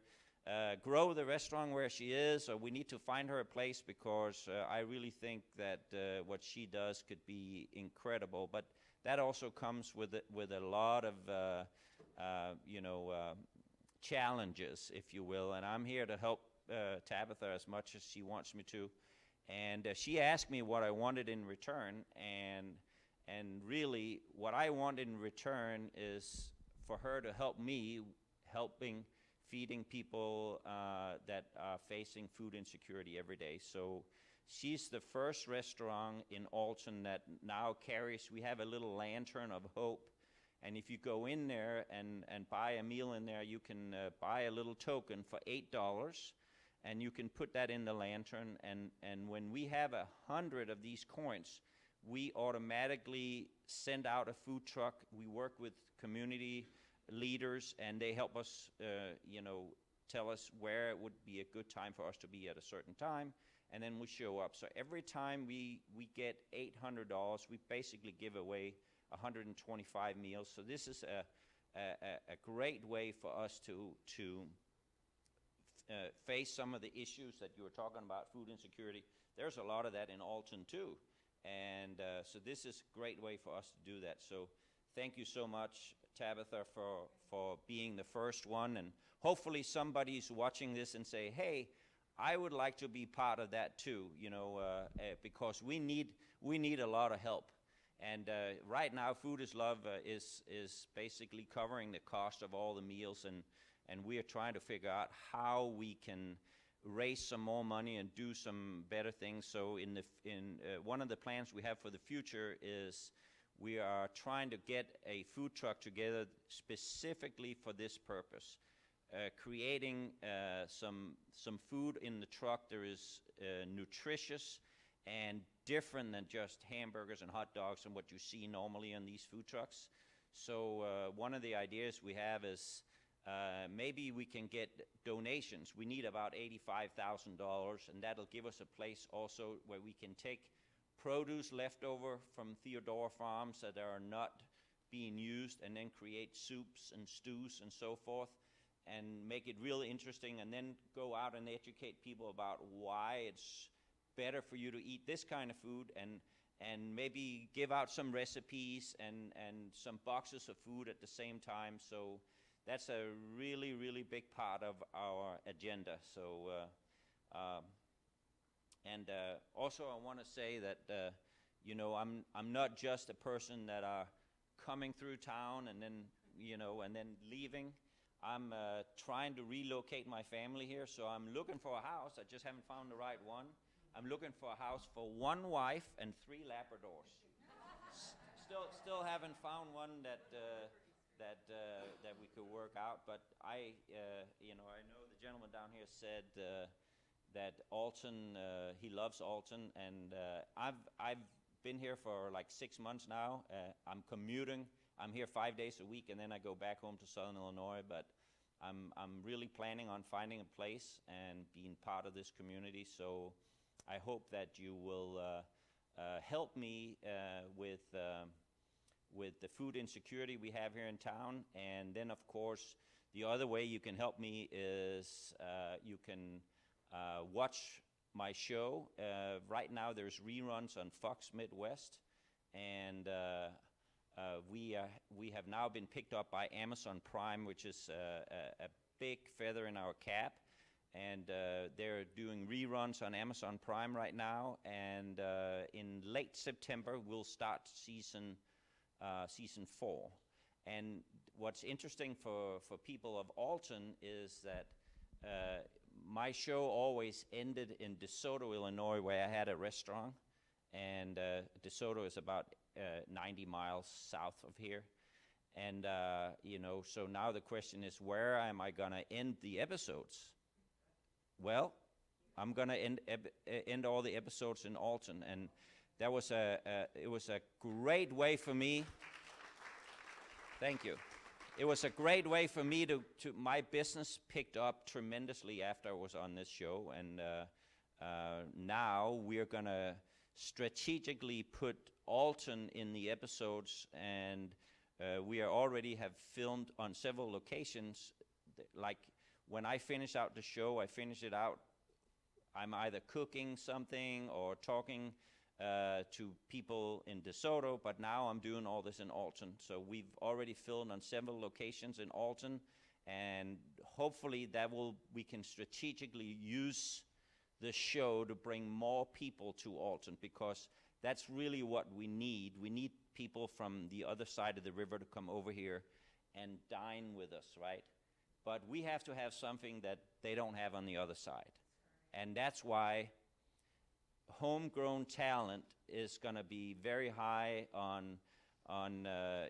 grow the restaurant where she is, or we need to find her a place, because I really think that what she does could be incredible. But that also comes with a lot of you know, challenges, if you will, and I'm here to help Tabitha as much as she wants me to. And she asked me what I wanted in return, and really what I want in return is for her to help me feeding people that are facing food insecurity every day. So she's the first restaurant in Alton that now carries, we have a little lantern of hope, and if you go in there and buy a meal in there, you can buy a little token for $8, and you can put that in the lantern, and when we have 100 of these coins, we automatically send out a food truck. We work with community leaders, and they help us, you know, tell us where it would be a good time for us to be at a certain time, and then we show up. So every time we get $800, we basically give away 125 meals. So this is a great way for us to face some of the issues that you were talking about, food insecurity. There's a lot of that in Alton too, and so this is a great way for us to do that. So thank you so much, Tabitha, for being the first one, and hopefully somebody's watching this and say, hey, I would like to be part of that too, you know, because we need a lot of help. And right now, Food is Love is basically covering the cost of all the meals, and we are trying to figure out how we can raise some more money and do some better things. So in one of the plans we have for the future is we are trying to get a food truck together specifically for this purpose, creating some food in the truck that is nutritious and different than just hamburgers and hot dogs and what you see normally on these food trucks. So one of the ideas we have is maybe we can get donations. We need about $85,000, and that'll give us a place also where we can take produce left over from Theodora Farms that are not being used, and then create soups and stews and so forth, and make it really interesting, and then go out and educate people about why it's better for you to eat this kind of food, and maybe give out some recipes and some boxes of food at the same time. So that's a really, really big part of our agenda. So also I want to say that you know, I'm not just a person that are coming through town and then, you know, and then leaving. I'm trying to relocate my family here, so I'm looking for a house. I just haven't found the right one. I'm looking for a house for one wife and 3 Labradors. Still haven't found one that we could work out. But you know, I know the gentleman down here said that Alton, he loves Alton, and I've been here for like 6 months now. I'm commuting. I'm here 5 days a week, and then I go back home to Southern Illinois. But I'm really planning on finding a place and being part of this community. So I hope that you will help me with the food insecurity we have here in town. And then, of course, the other way you can help me is you can watch my show. Right now there's reruns on Fox Midwest, and we have now been picked up by Amazon Prime, which is a big feather in our cap. And they're doing reruns on Amazon Prime right now, and in late September we'll start season 4. And what's interesting for people of Alton is that my show always ended in DeSoto, Illinois, where I had a restaurant, and DeSoto is about 90 miles south of here. And you know, so now the question is, where am I gonna end the episodes? Well, I'm going to end all the episodes in Alton, and that was it was a great way for me. Thank you. It was a great way for me to my business picked up tremendously after I was on this show, and now we're going to strategically put Alton in the episodes, and we already have filmed on several locations, like. When I finish out the show, I finish it out, I'm either cooking something or talking to people in DeSoto, but now I'm doing all this in Alton. So we've already filmed on several locations in Alton, and hopefully we can strategically use the show to bring more people to Alton, because that's really what we need. We need people from the other side of the river to come over here and dine with us, right? But we have to have something that they don't have on the other side. And that's why homegrown talent is going to be very high on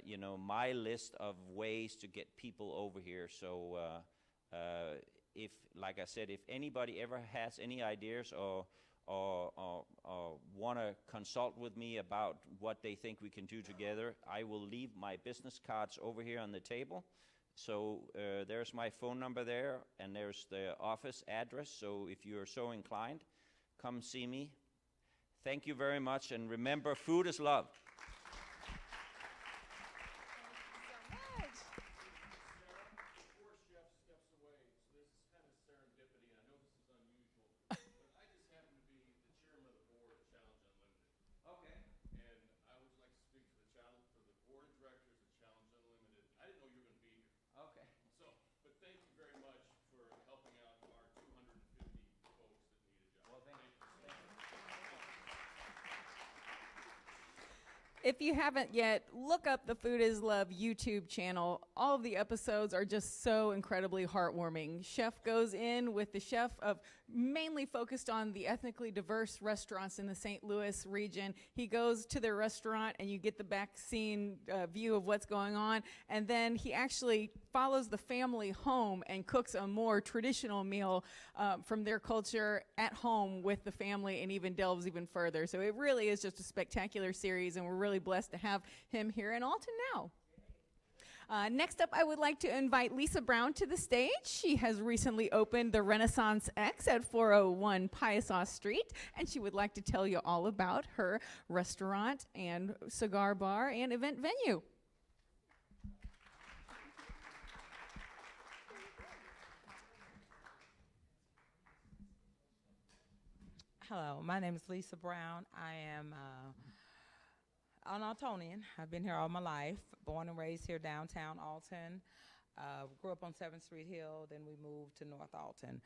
you know, my list of ways to get people over here. So if, like I said, if anybody ever has any ideas or want to consult with me about what they think we can do together, I will leave my business cards over here on the table. So there's my phone number there, and there's the office address. So if you're so inclined, come see me. Thank you very much, and remember, food is love. If you haven't yet, look up the Food is Love YouTube channel. All of the episodes are just so incredibly heartwarming. Chef goes in with the chef of mainly focused on the ethnically diverse restaurants in the St. Louis region. He goes to their restaurant, and you get the back scene view of what's going on. And then he actually follows the family home and cooks a more traditional meal from their culture at home with the family, and even delves even further. So it really is just a spectacular series, and we're really blessed to have him here in Alton now. Next up, I would like to invite Lisa Brown to the stage. She has recently opened the Renaissance X at 401 Piasaw Street, and she would like to tell you all about her restaurant and cigar bar and event venue. Hello, my name is Lisa Brown. I am an Altonian. I've been here all my life, born and raised here downtown Alton. Grew up on 7th Street Hill, then we moved to North Alton.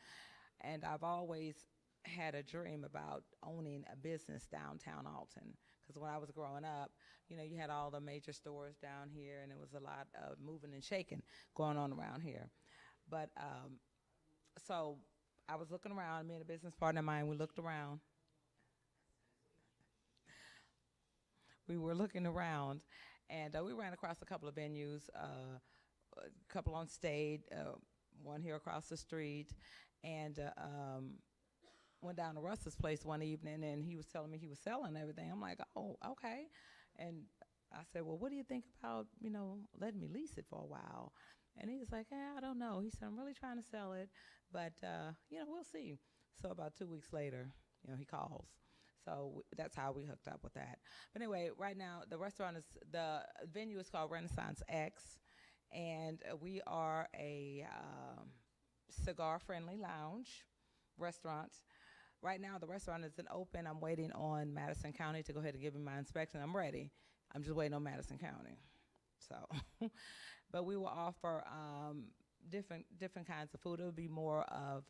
And I've always had a dream about owning a business downtown Alton. Because when I was growing up, you know, you had all the major stores down here, and it was a lot of moving and shaking going on around here. But so I was looking around, me and a business partner of mine, we looked around. We were looking around, and we ran across a couple of venues, a couple on State, one here across the street, and went down to Russ's place one evening, and he was telling me he was selling everything. I'm like, oh, okay. And I said, well, what do you think about, you know, letting me lease it for a while? And he was like, I don't know. He said, I'm really trying to sell it, but, you know, we'll see. So about 2 weeks later, you know, he calls. So that's how we hooked up with that. But anyway, right now, the venue is called Renaissance X, and we are a cigar-friendly lounge restaurant. Right now, the restaurant isn't open. I'm waiting on Madison County to go ahead and give me my inspection. I'm ready. I'm just waiting on Madison County. So, but we will offer different kinds of food. It'll be more of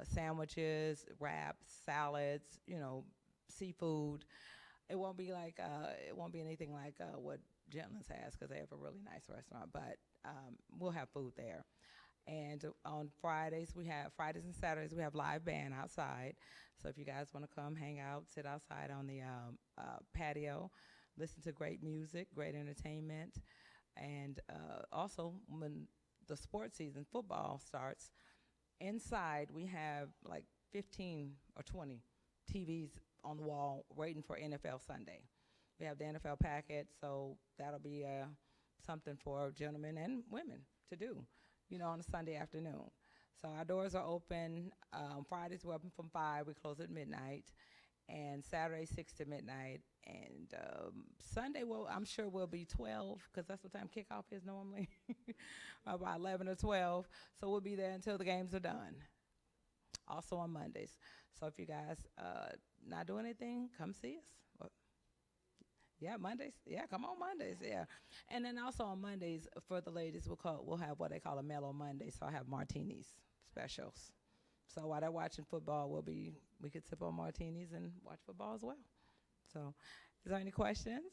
sandwiches, wraps, salads, you know, seafood. It won't be like it won't be anything like what Gentleman's has, because they have a really nice restaurant. But we'll have food there. And on Fridays and Saturdays we have live band outside. So if you guys want to come hang out, sit outside on the patio, listen to great music, great entertainment, and also when the sports season, football starts. Inside, we have like 15 or 20 TVs on the wall waiting for NFL Sunday. We have the NFL packet, so that'll be something for gentlemen and women to do, you know, on a Sunday afternoon. So our doors are open. Fridays we're open from 5. We close at midnight. And Saturday 6 to midnight. And Sunday, well, I'm sure we'll be 12, because that's what time kickoff is normally, about 11 or 12. So we'll be there until the games are done. Also on Mondays. So if you guys not doing anything, come see us. Yeah, Mondays. Yeah, come on Mondays. Yeah, and then also on Mondays for the ladies, we'll have what they call a mellow Monday. So I have martinis specials. So while they're watching football, we could sip on martinis and watch football as well. So, is there any questions?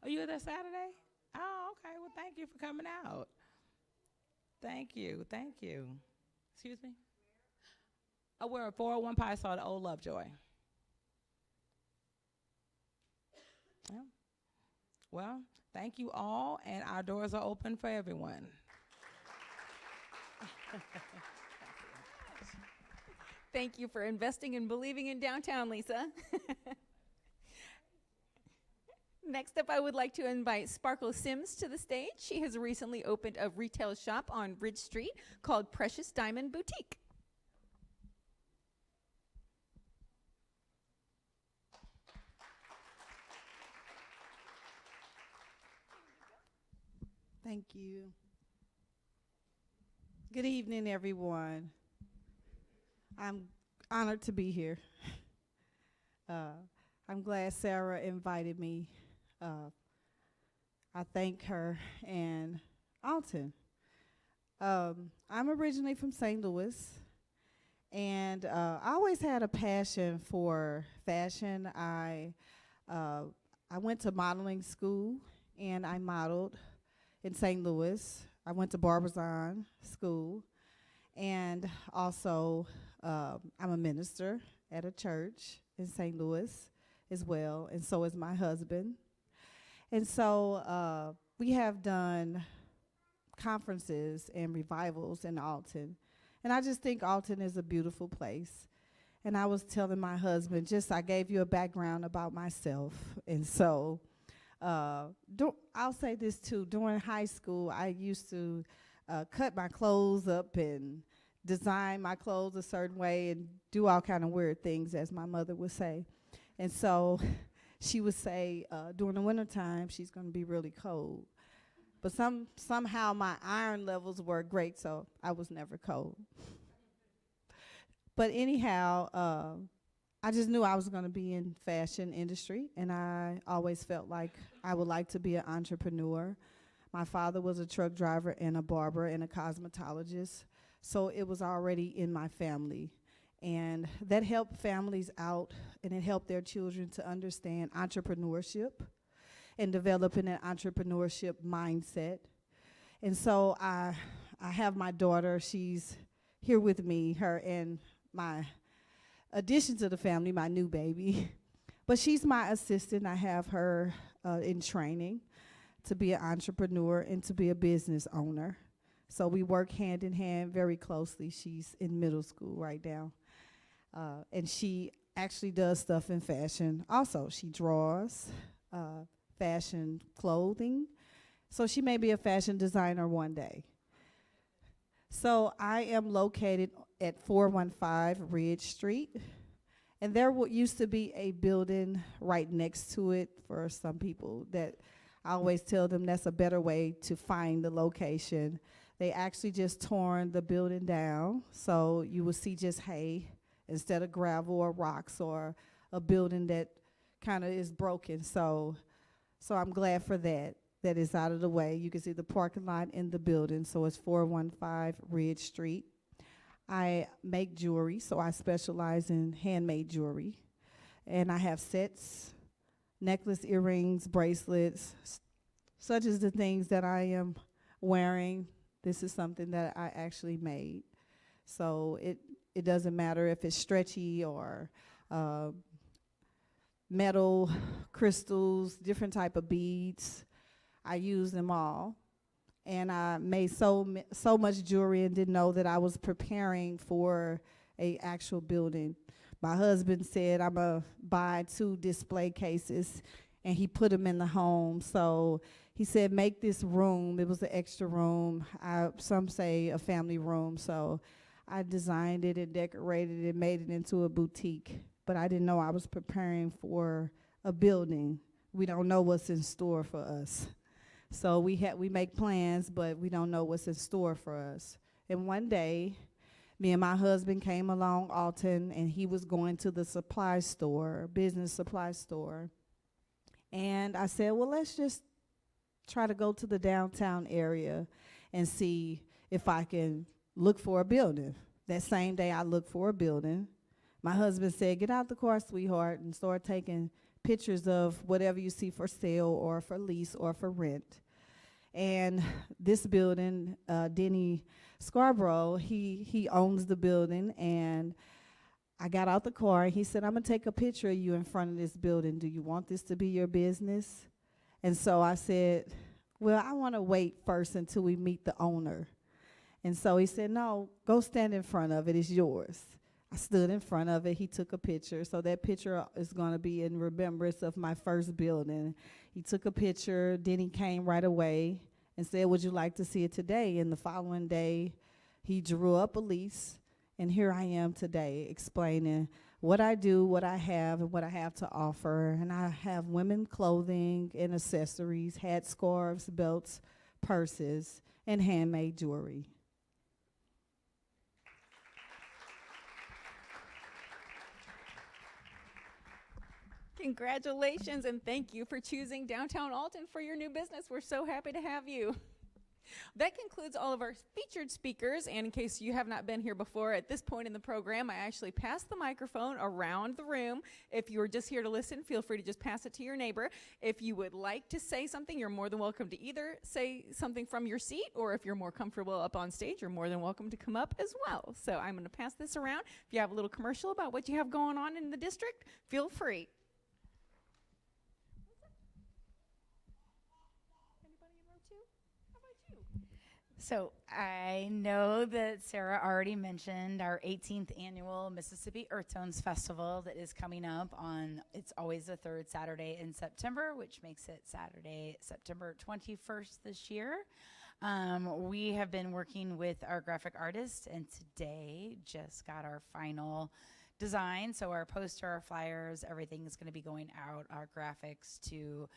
Oh, you were there Saturday? Oh, okay. Well, thank you for coming out. Thank you. Thank you. Excuse me? Oh, we're at 401 Piasaw, the old Lovejoy. Yeah. Well, thank you all, and our doors are open for everyone. Thank you for investing and believing in downtown, Lisa. Next up, I would like to invite Sparkle Sims to the stage. She has recently opened a retail shop on Ridge Street called Precious Diamond Boutique. Thank you. Good evening, everyone. I'm honored to be here. I'm glad Sarah invited me. I thank her and Alton. I'm originally from St. Louis, and I always had a passion for fashion. I went to modeling school, and I modeled in St. Louis. I went to Barbizon School, and also I'm a minister at a church in St. Louis as well, and so is my husband. And so we have done conferences and revivals in Alton, and I just think Alton is a beautiful place. And I was telling my husband, I gave you a background about myself. And so I'll say this too. During high school, I used to cut my clothes up and design my clothes a certain way and do all kind of weird things, as my mother would say. And so she would say, during the wintertime, she's going to be really cold. But somehow my iron levels were great, so I was never cold. But anyhow, I just knew I was going to be in fashion industry, and I always felt like I would like to be an entrepreneur. My father was a truck driver and a barber and a cosmetologist, so it was already in my family. And that helped families out, and it helped their children to understand entrepreneurship and developing an entrepreneurship mindset. And so I have my daughter. She's here with me, her and my addition to the family, my new baby. But she's my assistant. I have her in training to be an entrepreneur and to be a business owner. So we work hand in hand very closely. She's in middle school right now. And she actually does stuff in fashion. Also, she draws fashion clothing. So she may be a fashion designer one day. So I am located at 415 Ridge Street. And there used to be a building right next to it for some people that I always tell them that's a better way to find the location. They actually just torn the building down, so you will see just hay instead of gravel or rocks or a building that kind of is broken. So I'm glad for that is out of the way. You can see the parking lot in the building, so it's 415 Ridge Street. I make jewelry, so I specialize in handmade jewelry. And I have sets, necklace, earrings, bracelets, such as the things that I am wearing. This is something that I actually made. So it doesn't matter if it's stretchy or metal, crystals, different type of beads. I use them all. And I made so much jewelry and didn't know that I was preparing for a actual building. My husband said I'm going to buy 2 display cases, and he put them in the home. So he said, make this room. It was an extra room. Some say a family room. So I designed it and decorated it and made it into a boutique. But I didn't know I was preparing for a building. We don't know what's in store for us. So we make plans, but we don't know what's in store for us. And one day, me and my husband came along Alton, and he was going to the supply store, business supply store. And I said, well, let's just try to go to the downtown area and see if I can look for a building. That same day I looked for a building. My husband said, get out the car, sweetheart, and start taking pictures of whatever you see for sale or for lease or for rent. And this building, Denny Scarborough, he owns the building, and I got out the car, and he said, I'm going to take a picture of you in front of this building. Do you want this to be your business? And so I said, well, I want to wait first until we meet the owner. And so he said, no, go stand in front of it. It's yours. I stood in front of it. He took a picture. So that picture is going to be in remembrance of my first building. He took a picture. Then he came right away and said, would you like to see it today? And the following day, he drew up a lease. And here I am today explaining what I do, what I have, and what I have to offer. And I have women clothing and accessories, hats, scarves, belts, purses, and handmade jewelry. Congratulations, and thank you for choosing Downtown Alton for your new business. We're so happy to have you. That concludes all of our featured speakers, and in case you have not been here before, at this point in the program, I actually pass the microphone around the room. If you are just here to listen, feel free to just pass it to your neighbor. If you would like to say something, you're more than welcome to either say something from your seat, or if you're more comfortable up on stage, you're more than welcome to come up as well. So I'm going to pass this around. If you have a little commercial about what you have going on in the district, feel free. So I know that Sarah already mentioned our 18th annual Mississippi Earth Tones Festival that is coming up on, it's always the third Saturday in September, which makes it Saturday, September 21st this year. We have been working with our graphic artists, and today just got our final design. So our poster, our flyers, everything is going to be going out, our graphics to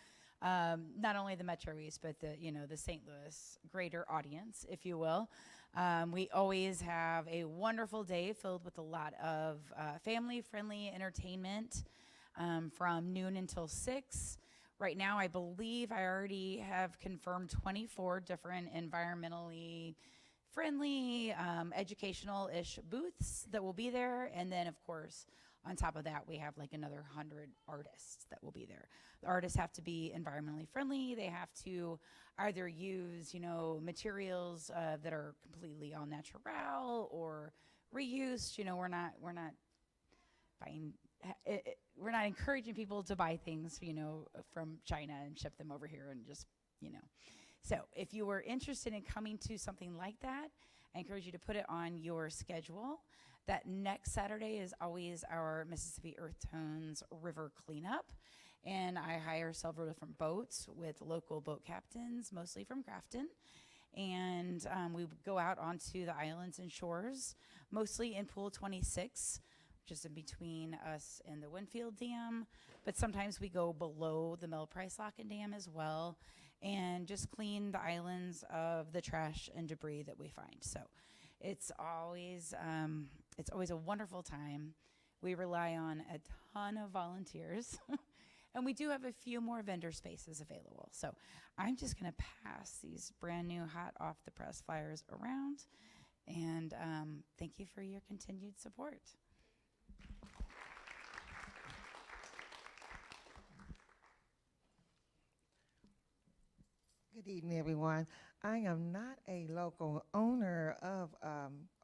not only the Metro East, but the St. Louis greater audience, if you will. We always have a wonderful day filled with a lot of family-friendly entertainment from noon until 6. Right now, I believe I already have confirmed 24 different environmentally friendly, educational-ish booths that will be there. And then, of course, on top of that, we have like another 100 artists that will be there. The artists have to be environmentally friendly. They have to either use, materials that are completely all natural or reused. We're not buying. We're not encouraging people to buy things, from China and ship them over here and just, So if you were interested in coming to something like that, I encourage you to put it on your schedule. That next Saturday is always our Mississippi Earth Tones River Cleanup. And I hire several different boats with local boat captains, mostly from Grafton. And we go out onto the islands and shores, mostly in Pool 26, which is in between us and the Winfield Dam. But sometimes we go below the Mel Price Locken Dam as well and just clean the islands of the trash and debris that we find. So it's always a wonderful time. We rely on a ton of volunteers. And we do have a few more vendor spaces available. So I'm just going to pass these brand new hot off the press flyers around. And thank you for your continued support. Good evening, everyone. I am not a local owner of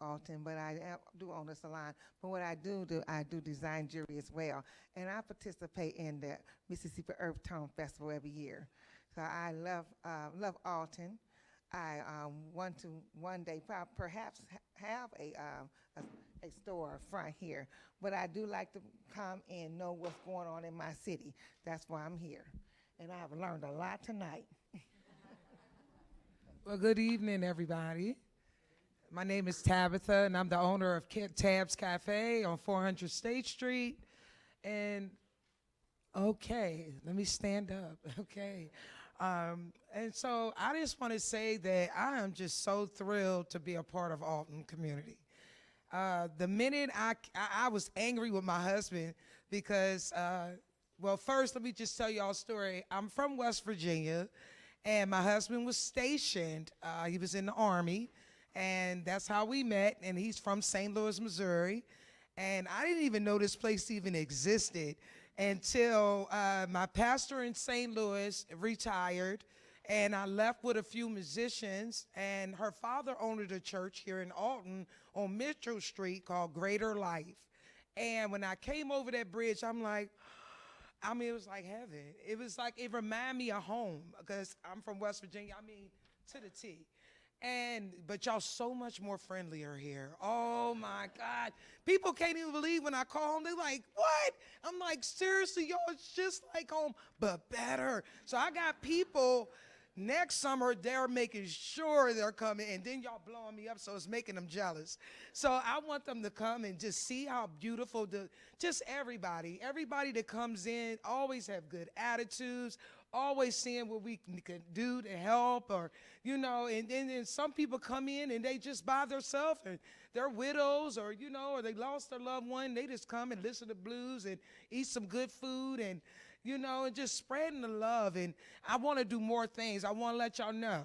Alton, but I do own a salon. But what I do design jewelry as well. And I participate in the Mississippi Earth Tone Festival every year. So I love Alton. I want to one day perhaps have a store front here. But I do like to come and know what's going on in my city. That's why I'm here. And I have learned a lot tonight. Well, good evening, everybody. My name is Tabitha, and I'm the owner of Tab's Cafe on 400 State Street. And, okay, let me stand up, okay. And so I just want to say that I am just so thrilled to be a part of Alton community. The minute I was angry with my husband because, well, first let me just tell y'all a story. I'm from West Virginia. And my husband was stationed. He was in the Army, and that's how we met. And he's from St. Louis, Missouri. And I didn't even know this place even existed until my pastor in St. Louis retired, and I left with a few musicians. And her father owned a church here in Alton on Metro Street called Greater Life. And when I came over that bridge, I'm like, it was like heaven. It was like, it reminded me of home because I'm from West Virginia, to the T. But y'all so much more friendlier here. Oh my God. People can't even believe when I call them, they're like, what? I'm like, seriously, y'all, it's just like home, but better. So I got people next summer, they're making sure they're coming, and then y'all blowing me up, so it's making them jealous. So I want them to come and just see how beautiful just everybody that comes in always have good attitudes, always seeing what we can do to help, or, and then some people come in and they just by themselves, and they're widows, or, or they lost their loved one. They just come and listen to blues and eat some good food and, and just spreading the love. And I want to do more things. I want to let y'all know.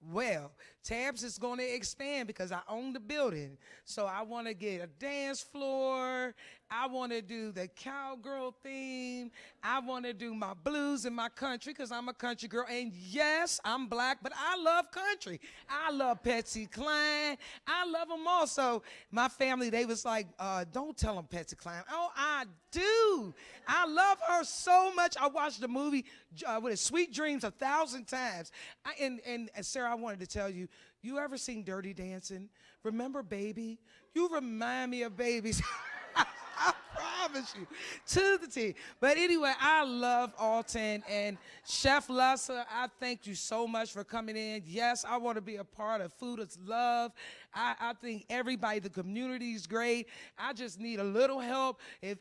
Well, Tabs is going to expand because I own the building. So I want to get a dance floor. I want to do the cowgirl theme. I want to do my blues and my country because I'm a country girl. And yes, I'm black, but I love country. I love Patsy Cline. I love them all. So my family, they was like, don't tell them Patsy Cline. Oh, I do. I love her so much. I watched the movie Sweet Dreams 1,000 times. And Sarah, I wanted to tell you, You ever seen Dirty Dancing? Remember Baby? You remind me of babies. I promise you, to the T. But anyway, I love Alton, and Chef Lusser, I thank you so much for coming in. Yes, I want to be a part of Food is Love. I think everybody, the community is great. I just need a little help. If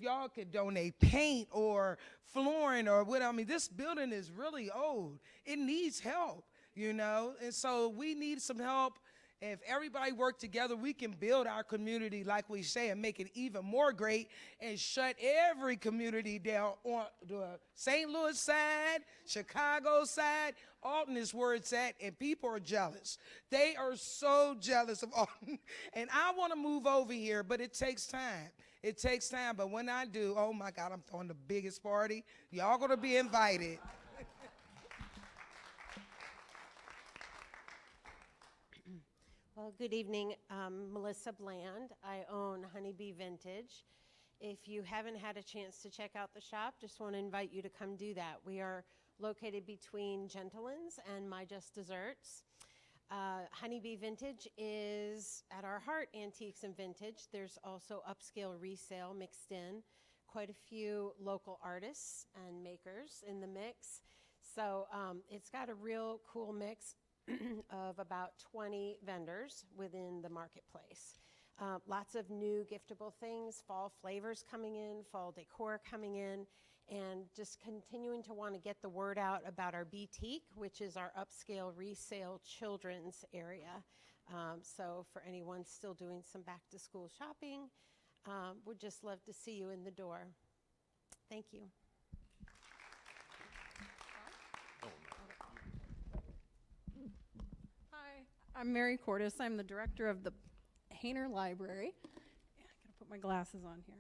y'all could donate paint or flooring or what, I mean, this building is really old. It needs help, you know, and so we need some help. If everybody work together, we can build our community, like we say, and make it even more great and shut every community down on the St. Louis side, Chicago side. Alton is where it's at, and people are jealous. They are so jealous of Alton. And I want to move over here, but it takes time. It takes time, but when I do, oh my God, I'm throwing the biggest party. Y'all gonna be invited. Well, good evening. Melissa Bland. I own Honeybee Vintage. If you haven't had a chance to check out the shop, just want to invite you to come do that. We are located between Gentleman's and My Just Desserts. Honeybee Vintage is, at our heart, antiques and vintage. There's also upscale resale mixed in. Quite a few local artists and makers in the mix. So it's got a real cool mix of about 20 vendors within the marketplace. Lots of new giftable things, fall flavors coming in, fall decor coming in, and just continuing to want to get the word out about our boutique, which is our upscale resale children's area. So for anyone still doing some back to school shopping, we'd just love to see you in the door. Thank you. I'm Mary Cordes. I'm the director of the Hainer Library. Yeah, I gotta put my glasses on here.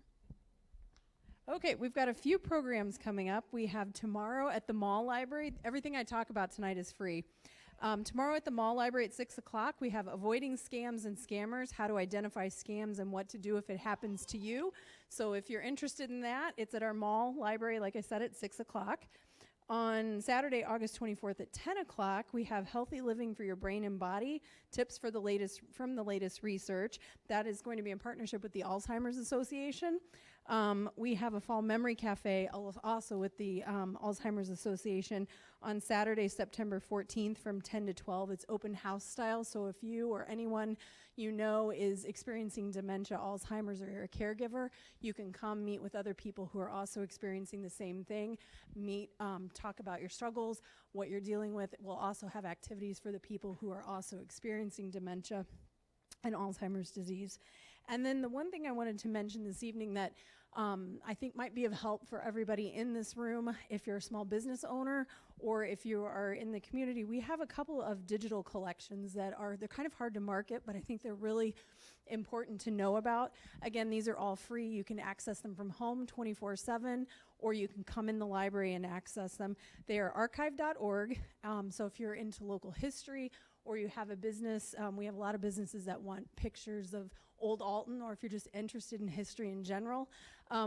Okay, we've got a few programs coming up. We have tomorrow at the Mall Library. Everything I talk about tonight is free. Tomorrow at the Mall Library at 6 o'clock, we have Avoiding Scams and Scammers, how to identify scams and what to do if it happens to you. So if you're interested in that, it's at our Mall Library, like I said, at 6 o'clock. On Saturday, August 24th at 10 o'clock, we have Healthy Living for Your Brain and Body, tips for from the latest research. That is going to be in partnership with the Alzheimer's Association. We have a Fall Memory Cafe also with the Alzheimer's Association on Saturday, September 14th from 10 to 12. It's open house style, so if you or anyone you know is experiencing dementia, Alzheimer's, or you're a caregiver, you can come meet with other people who are also experiencing the same thing, talk about your struggles, what you're dealing with. We'll also have activities for the people who are also experiencing dementia and Alzheimer's disease. And then the one thing I wanted to mention this evening that I think might be of help for everybody in this room, if you're a small business owner or if you are in the community, we have a couple of digital collections they're kind of hard to market, but I think they're really important to know about. Again, these are all free. You can access them from home 24/7, or you can come in the library and access them. They are archive.org, so if you're into local history or you have a business, we have a lot of businesses that want pictures of old Alton, or if you're just interested in history in general.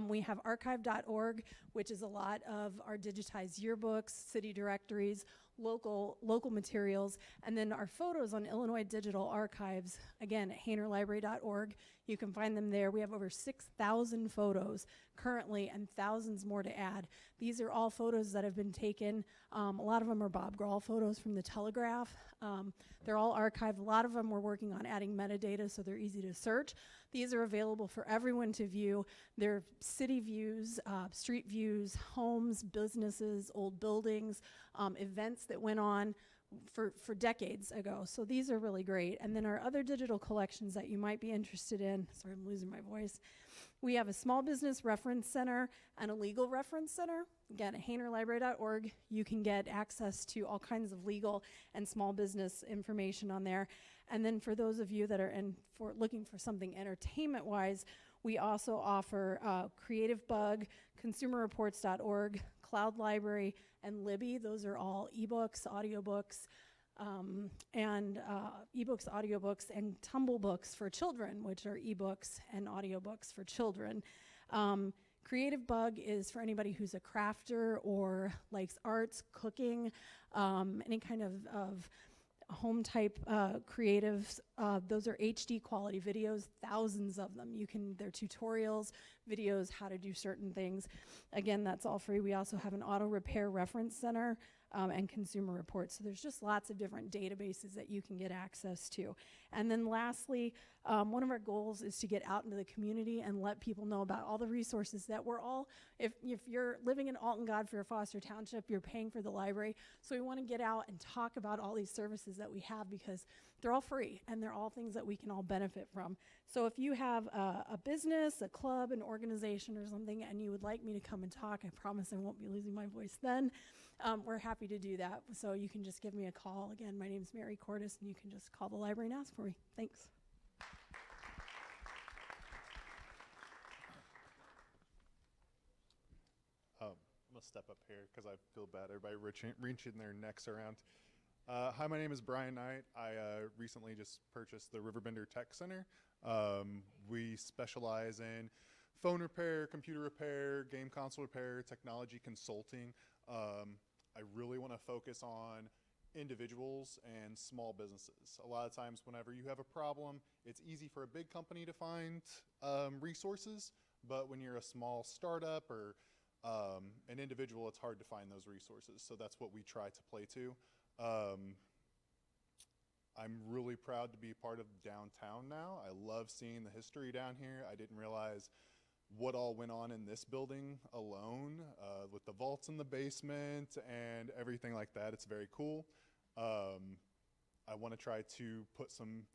We have archive.org, which is a lot of our digitized yearbooks, city directories, local materials, and then our photos on Illinois Digital Archives, again, at HainerLibrary.org. You can find them there. We have over 6,000 photos currently and thousands more to add. These are all photos that have been taken. A lot of them are Bob Grahl photos from the Telegraph. They're all archived. A lot of them we're working on adding metadata so they're easy to search. These are available for everyone to view. They're city views, street views, homes, businesses, old buildings, events that went on for decades ago. So these are really great. And then our other digital collections that you might be interested in, sorry, I'm losing my voice. We have a small business reference center and a legal reference center. Again, at HainerLibrary.org, you can get access to all kinds of legal and small business information on there. And then for those of you that are looking for something entertainment-wise, we also offer Creative Bug, ConsumerReports.org, Cloud Library, and Libby. Those are all ebooks, audiobooks, ebooks, audiobooks, and Tumble books for children, which are ebooks and audiobooks for children. Creative Bug is for anybody who's a crafter or likes arts, cooking, any kind of home type creatives. Those are HD quality videos, thousands of them. They're tutorials, videos, how to do certain things. Again, that's all free. We also have an auto repair reference center and consumer reports. So there's just lots of different databases that you can get access to. And then lastly, one of our goals is to get out into the community and let people know about all the resources that we're all, if you're living in Alton, Godfrey, or Foster Township, you're paying for the library. So we want to get out and talk about all these services that we have because they're all free and they're all things that we can all benefit from. So if you have a business, a club, an organization or something, and you would like me to come and talk, I promise I won't be losing my voice then. We're happy to do that. So you can just give me a call. Again, my name's Mary Cordes, and you can just call the library and ask for me. Thanks. I'm going to step up here because I feel bad. Everybody reaching their necks around. Hi, my name is Brian Knight. I recently just purchased the RiverBender Tech Center. We specialize in phone repair, computer repair, game console repair, technology consulting. I really want to focus on individuals and small businesses. A lot of times whenever you have a problem, it's easy for a big company to find resources, but when you're a small startup or an individual, it's hard to find those resources. So that's what we try to play to. I'm really proud to be part of downtown now. I love seeing the history down here. I didn't realize what all went on in this building alone with the vaults in the basement and everything like that. It's very cool. I want to try to put some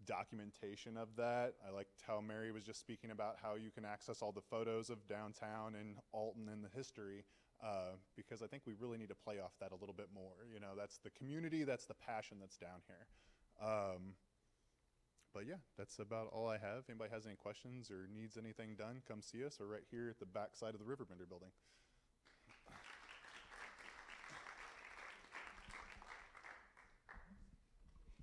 documentation of that. I liked how Mary was just speaking about how you can access all the photos of downtown and Alton and the history because I think we really need to play off that a little bit more. You know, that's the community, that's the passion that's down here. But yeah, that's about all I have. If anybody has any questions or needs anything done, come see us. We're right here at the back side of the RiverBender building.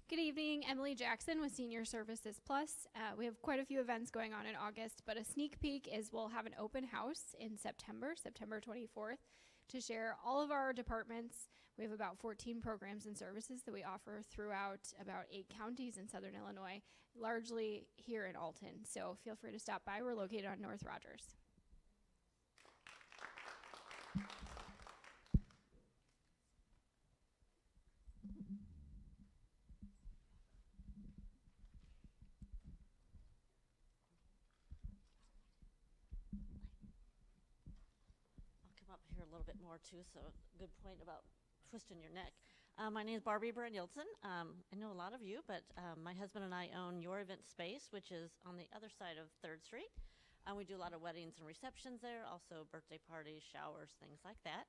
Good evening, Emily Jackson with Senior Services Plus. We have quite a few events going on in August, but a sneak peek is we'll have an open house in September 24th, to share all of our departments. We have about 14 programs and services that we offer throughout about 8 counties in Southern Illinois, largely here in Alton. So feel free to stop by. We're located on North Rogers. Up here a little bit more too, so good point about twisting your neck. My name is Barbie Brand-Yeltsin. I know a lot of you, but my husband and I own Your Event Space, which is on the other side of 3rd Street. We do a lot of weddings and receptions there, also birthday parties, showers, things like that.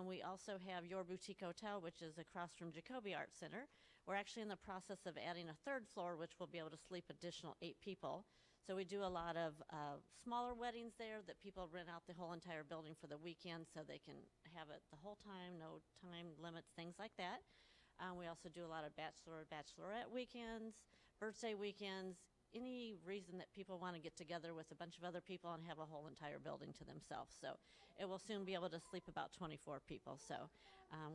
We also have Your Boutique Hotel, which is across from Jacoby Art Center. We're actually in the process of adding a 3rd floor, which will be able to sleep additional 8 people. So we do a lot of smaller weddings there that people rent out the whole entire building for the weekend so they can have it the whole time, no time limits, things like that. We also do a lot of bachelorette weekends, birthday weekends, any reason that people want to get together with a bunch of other people and have a whole entire building to themselves. So it will soon be able to sleep about 24 people. So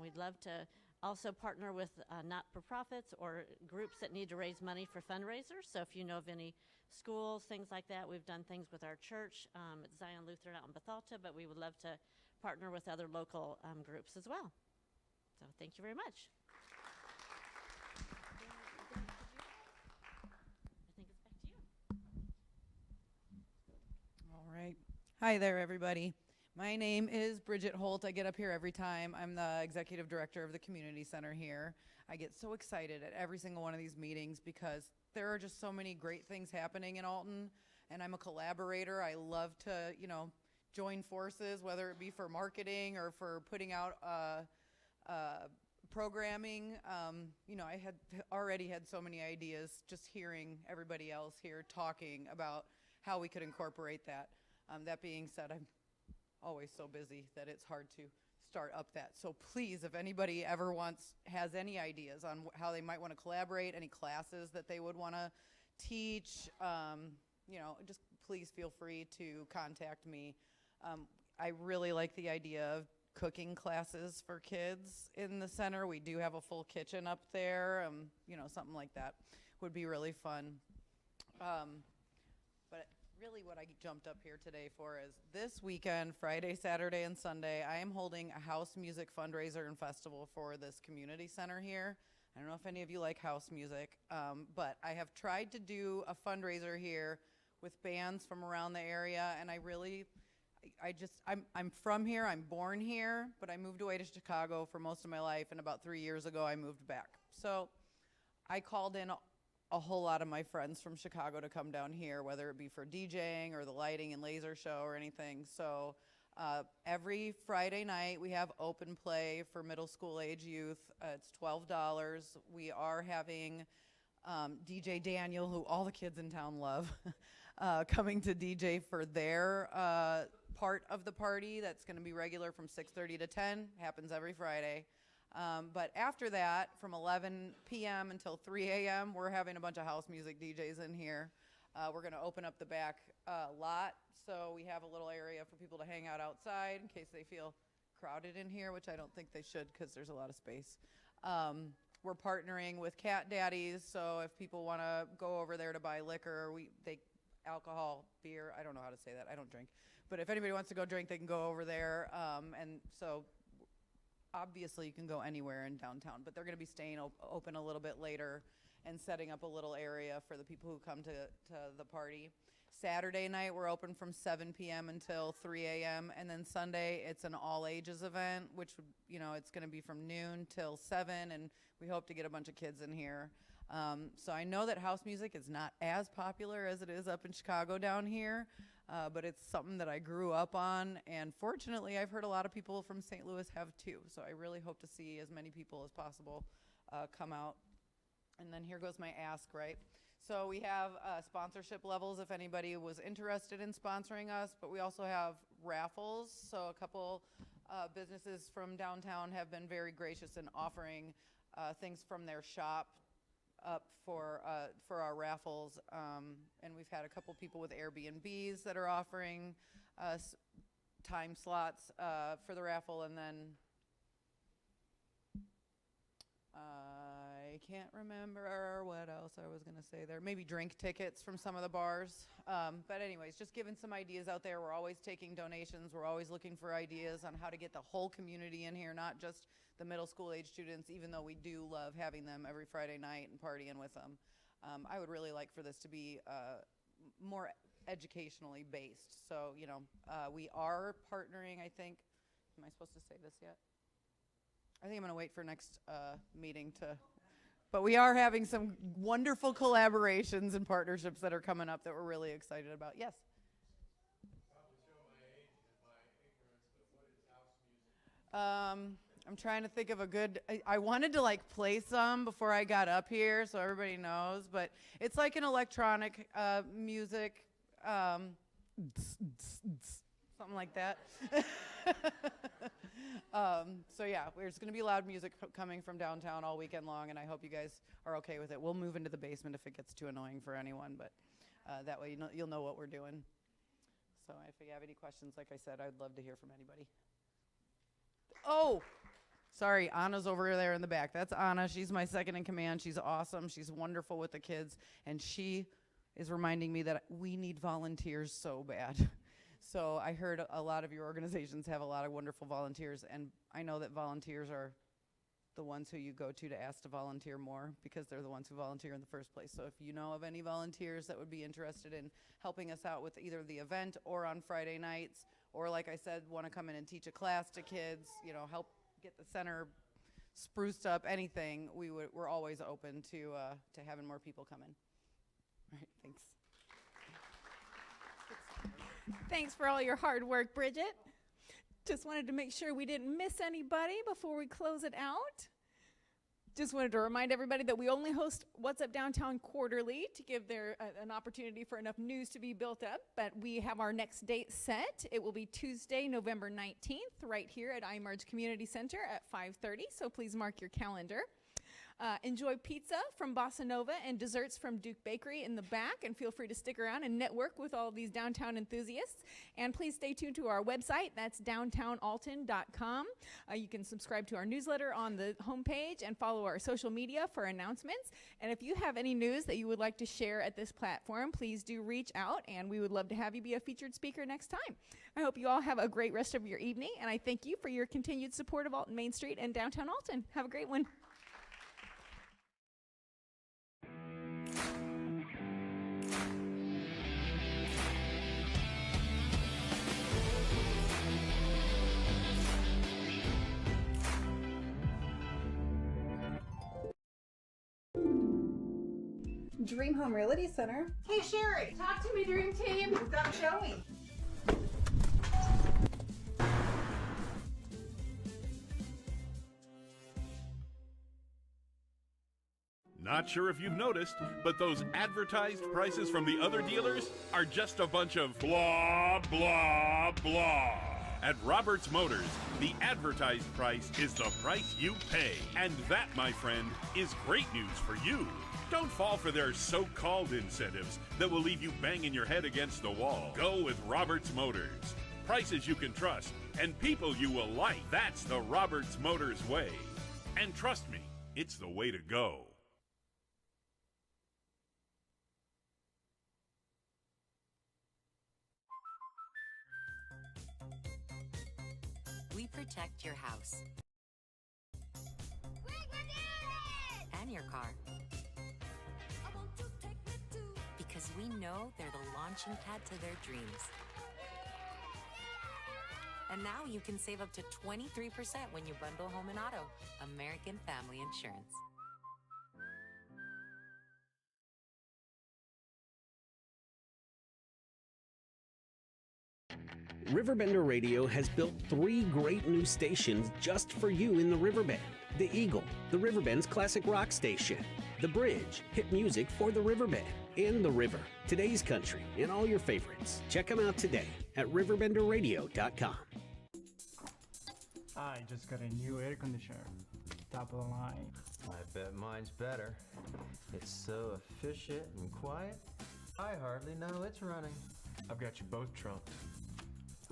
we'd love to also partner with not-for-profits or groups that need to raise money for fundraisers. So if you know of any schools, things like that, we've done things with our church at Zion Lutheran out in Bethalta, but we would love to partner with other local groups as well. So thank you very much. I think it's back to you. All right. Hi there, everybody. My name is Bridget Holt. I get up here every time. I'm the executive director of the community center here. I get so excited at every single one of these meetings because there are just so many great things happening in Alton, and I'm a collaborator. I love to, join forces, whether it be for marketing or for putting out programming. I had already had so many ideas just hearing everybody else here talking about how we could incorporate that. That being said, I'm always so busy that it's hard to start up that. So please, if anybody ever has any ideas on how they might want to collaborate, any classes that they would want to teach, just please feel free to contact me. I really like the idea of cooking classes for kids in the center. We do have a full kitchen up there. You know, something like that would be really fun. But really what I jumped up here today for is this weekend, Friday, Saturday, and Sunday, I am holding a house music fundraiser and festival for this community center here. I don't know if any of you like house music, but I have tried to do a fundraiser here with bands from around the area, and I'm from here, I'm born here, but I moved away to Chicago for most of my life, and about 3 years ago I moved back. So I called in a whole lot of my friends from Chicago to come down here, whether it be for DJing or the lighting and laser show or anything. So every Friday night we have open play for middle school age youth. It's $12. We are having DJ Daniel, who all the kids in town love, coming to DJ for their part of the party. That's going to be regular from 6:30 to 10. Happens every Friday. But after that, from 11 p.m. until 3 a.m., we're having a bunch of house music DJs in here. We're going to open up the back lot, so we have a little area for people to hang out outside in case they feel crowded in here, which I don't think they should because there's a lot of space. We're partnering with Cat Daddies, so if people want to go over there to buy liquor, alcohol, beer, I don't know how to say that, I don't drink. But if anybody wants to go drink, they can go over there. And so obviously you can go anywhere in downtown, but they're going to be staying open a little bit later and setting up a little area for the people who come to the party. Saturday night, we're open from 7 p.m. until 3 a.m. And then Sunday, it's an all-ages event, which, you know, it's going to be from noon till 7, and we hope to get a bunch of kids in here. So I know that house music is not as popular as it is up in Chicago down here, but it's something that I grew up on, and fortunately, I've heard a lot of people from St. Louis have too, so I really hope to see as many people as possible come out. And then here goes my ask, right? So we have sponsorship levels if anybody was interested in sponsoring us, but we also have raffles. So a couple businesses from downtown have been very gracious in offering things from their shop up for our raffles. And we've had a couple people with Airbnbs that are offering time slots for the raffle, and then I can't remember what else I was going to say there. Maybe drink tickets from some of the bars. But anyways, just giving some ideas out there. We're always taking donations. We're always looking for ideas on how to get the whole community in here, not just the middle school age students, even though we do love having them every Friday night and partying with them. I would really like for this to be more educationally based. So, you know, we are partnering, I think. Am I supposed to say this yet? I think I'm going to wait for next meeting to. But we are having some wonderful collaborations and partnerships that are coming up that we're really excited about. Yes? I'm trying to think of a good, I wanted to like play some before I got up here so everybody knows, but it's like an electronic music, something like that. So yeah, there's going to be loud music coming from downtown all weekend long, and I hope you guys are okay with it. We'll move into the basement if it gets too annoying for anyone, but that way you'll know what we're doing. So if you have any questions, like I said, I'd love to hear from anybody. Oh, sorry, Anna's over there in the back. That's Anna. She's my second in command. She's awesome. She's wonderful with the kids, and she is reminding me that we need volunteers so bad. So I heard a lot of your organizations have a lot of wonderful volunteers, and I know that volunteers are the ones who you go to ask to volunteer more because they're the ones who volunteer in the first place. So if you know of any volunteers that would be interested in helping us out with either the event or on Friday nights, or like I said, want to come in and teach a class to kids, you know, help get the center spruced up, anything, we're always open to having more people come in. All right, thanks. Thanks for all your hard work, Bridget. Just wanted to make sure we didn't miss anybody before we close it out. Just wanted to remind everybody that we only host What's Up Downtown quarterly to give an opportunity for enough news to be built up, but we have our next date set. It will be Tuesday, November 19th, right here at iMerge Community Center at 5:30, so please mark your calendar. Enjoy pizza from Bossa Nova and desserts from Duke Bakery in the back, and feel free to stick around and network with all of these downtown enthusiasts. And please stay tuned to our website. That's downtownalton.com. You can subscribe to our newsletter on the homepage and follow our social media for announcements. And if you have any news that you would like to share at this platform, please do reach out, and we would love to have you be a featured speaker next time. I hope you all have a great rest of your evening, and I thank you for your continued support of Alton Main Street and downtown Alton. Have a great one. Dream Home Realty Center. Hey Sherry, talk to me, Dream Team. We've got a showing. Not sure if you've noticed, but those advertised prices from the other dealers are just a bunch of blah, blah, blah. At Roberts Motors, the advertised price is the price you pay. And that, my friend, is great news for you. Don't fall for their so-called incentives that will leave you banging your head against the wall. Go with Roberts Motors. Prices you can trust and people you will like. That's the Roberts Motors way. And trust me, it's the way to go. We protect your house and your car, because we know they're the launching pad to their dreams. And now you can save up to 23% when you bundle home and auto. American Family Insurance. RiverBender Radio has built 3 great new stations just for you in the Riverbend. The Eagle, the Riverbend's classic rock station. The Bridge, hit music for the Riverbend. And The River, today's country, and all your favorites. Check them out today at RiverBender.com. I just got a new air conditioner. Top of the line. I bet mine's better. It's so efficient and quiet, I hardly know it's running. I've got you both trumped.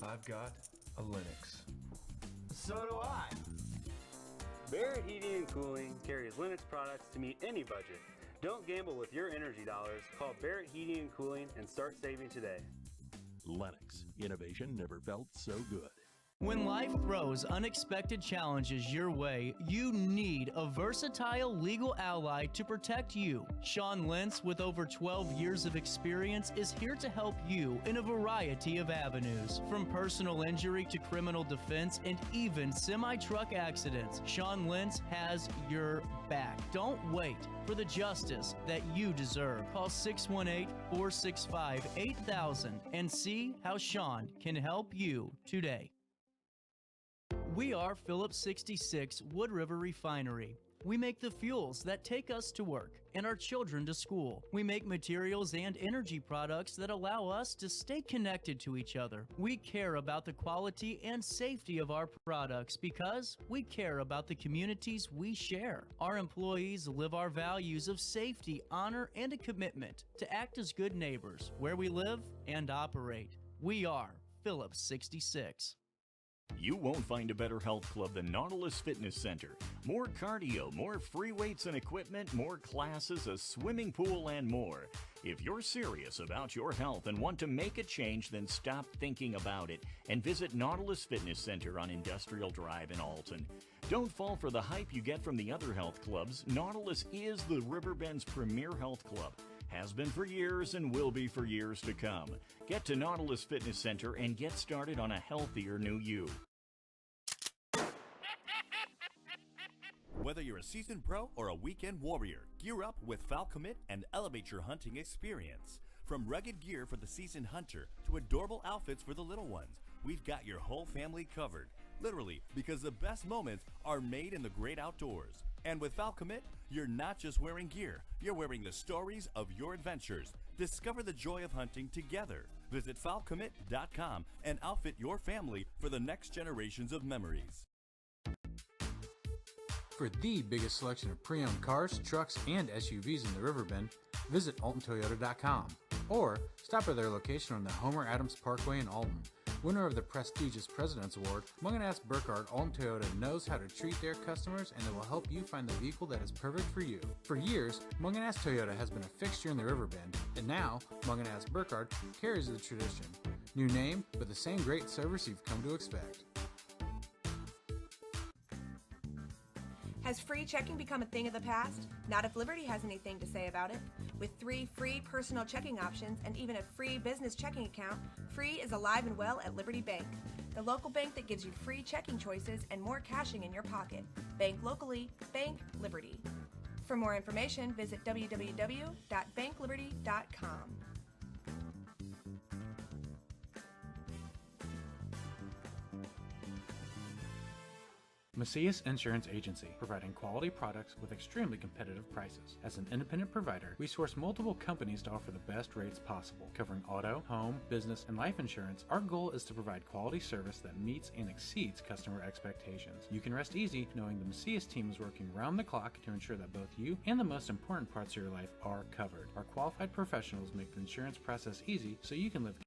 I've got a Linux. So do I. Barrett Heating and Cooling carries Linux products to meet any budget. Don't gamble with your energy dollars. Call Barrett Heating and Cooling and start saving today. Lennox. Innovation never felt so good. When life throws unexpected challenges your way, you need a versatile legal ally to protect you. Sean Lentz, with over 12 years of experience, is here to help you in a variety of avenues. From personal injury to criminal defense and even semi-truck accidents, Sean Lentz has your back. Don't wait for the justice that you deserve. Call 618-465-8000 and see how Sean can help you today. We are Phillips 66 Wood River Refinery. We make the fuels that take us to work and our children to school. We make materials and energy products that allow us to stay connected to each other. We care about the quality and safety of our products because we care about the communities we share. Our employees live our values of safety, honor, and a commitment to act as good neighbors where we live and operate. We are Phillips 66. You won't find a better health club than Nautilus Fitness Center. More cardio, more free weights and equipment, more classes, a swimming pool, and more. If you're serious about your health and want to make a change, then stop thinking about it and visit Nautilus Fitness Center on Industrial Drive in Alton. Don't fall for the hype you get from the other health clubs. Nautilus is the Riverbend's premier health club. Has been for years and will be for years to come. Get to Nautilus Fitness Center and get started on a healthier new you. Whether you're a seasoned pro or a weekend warrior, gear up with Falcommit and elevate your hunting experience. From rugged gear for the seasoned hunter to adorable outfits for the little ones, we've got your whole family covered. Literally, because the best moments are made in the great outdoors. And with Falcommit, you're not just wearing gear, you're wearing the stories of your adventures. Discover the joy of hunting together. Visit Falcommit.com and outfit your family for the next generations of memories. For the biggest selection of pre-owned cars, trucks, and SUVs in the Riverbend, visit AltonToyota.com or stop at their location on the Homer Adams Parkway in Alton. Winner of the prestigious President's Award, Munganast Burkhardt Alton Toyota knows how to treat their customers, and they will help you find the vehicle that is perfect for you. For years, Munganast Toyota has been a fixture in the Riverbend, and now Munganast Burkhardt carries the tradition. New name, but the same great service you've come to expect. Has free checking become a thing of the past? Not if Liberty has anything to say about it. With 3 free personal checking options and even a free business checking account, free is alive and well at Liberty Bank, the local bank that gives you free checking choices and more cashing in your pocket. Bank locally, bank Liberty. For more information, visit www.bankliberty.com. Macias Insurance Agency, providing quality products with extremely competitive prices. As an independent provider, we source multiple companies to offer the best rates possible. Covering auto, home, business, and life insurance, our goal is to provide quality service that meets and exceeds customer expectations. You can rest easy knowing the Macias team is working round the clock to ensure that both you and the most important parts of your life are covered. Our qualified professionals make the insurance process easy so you can live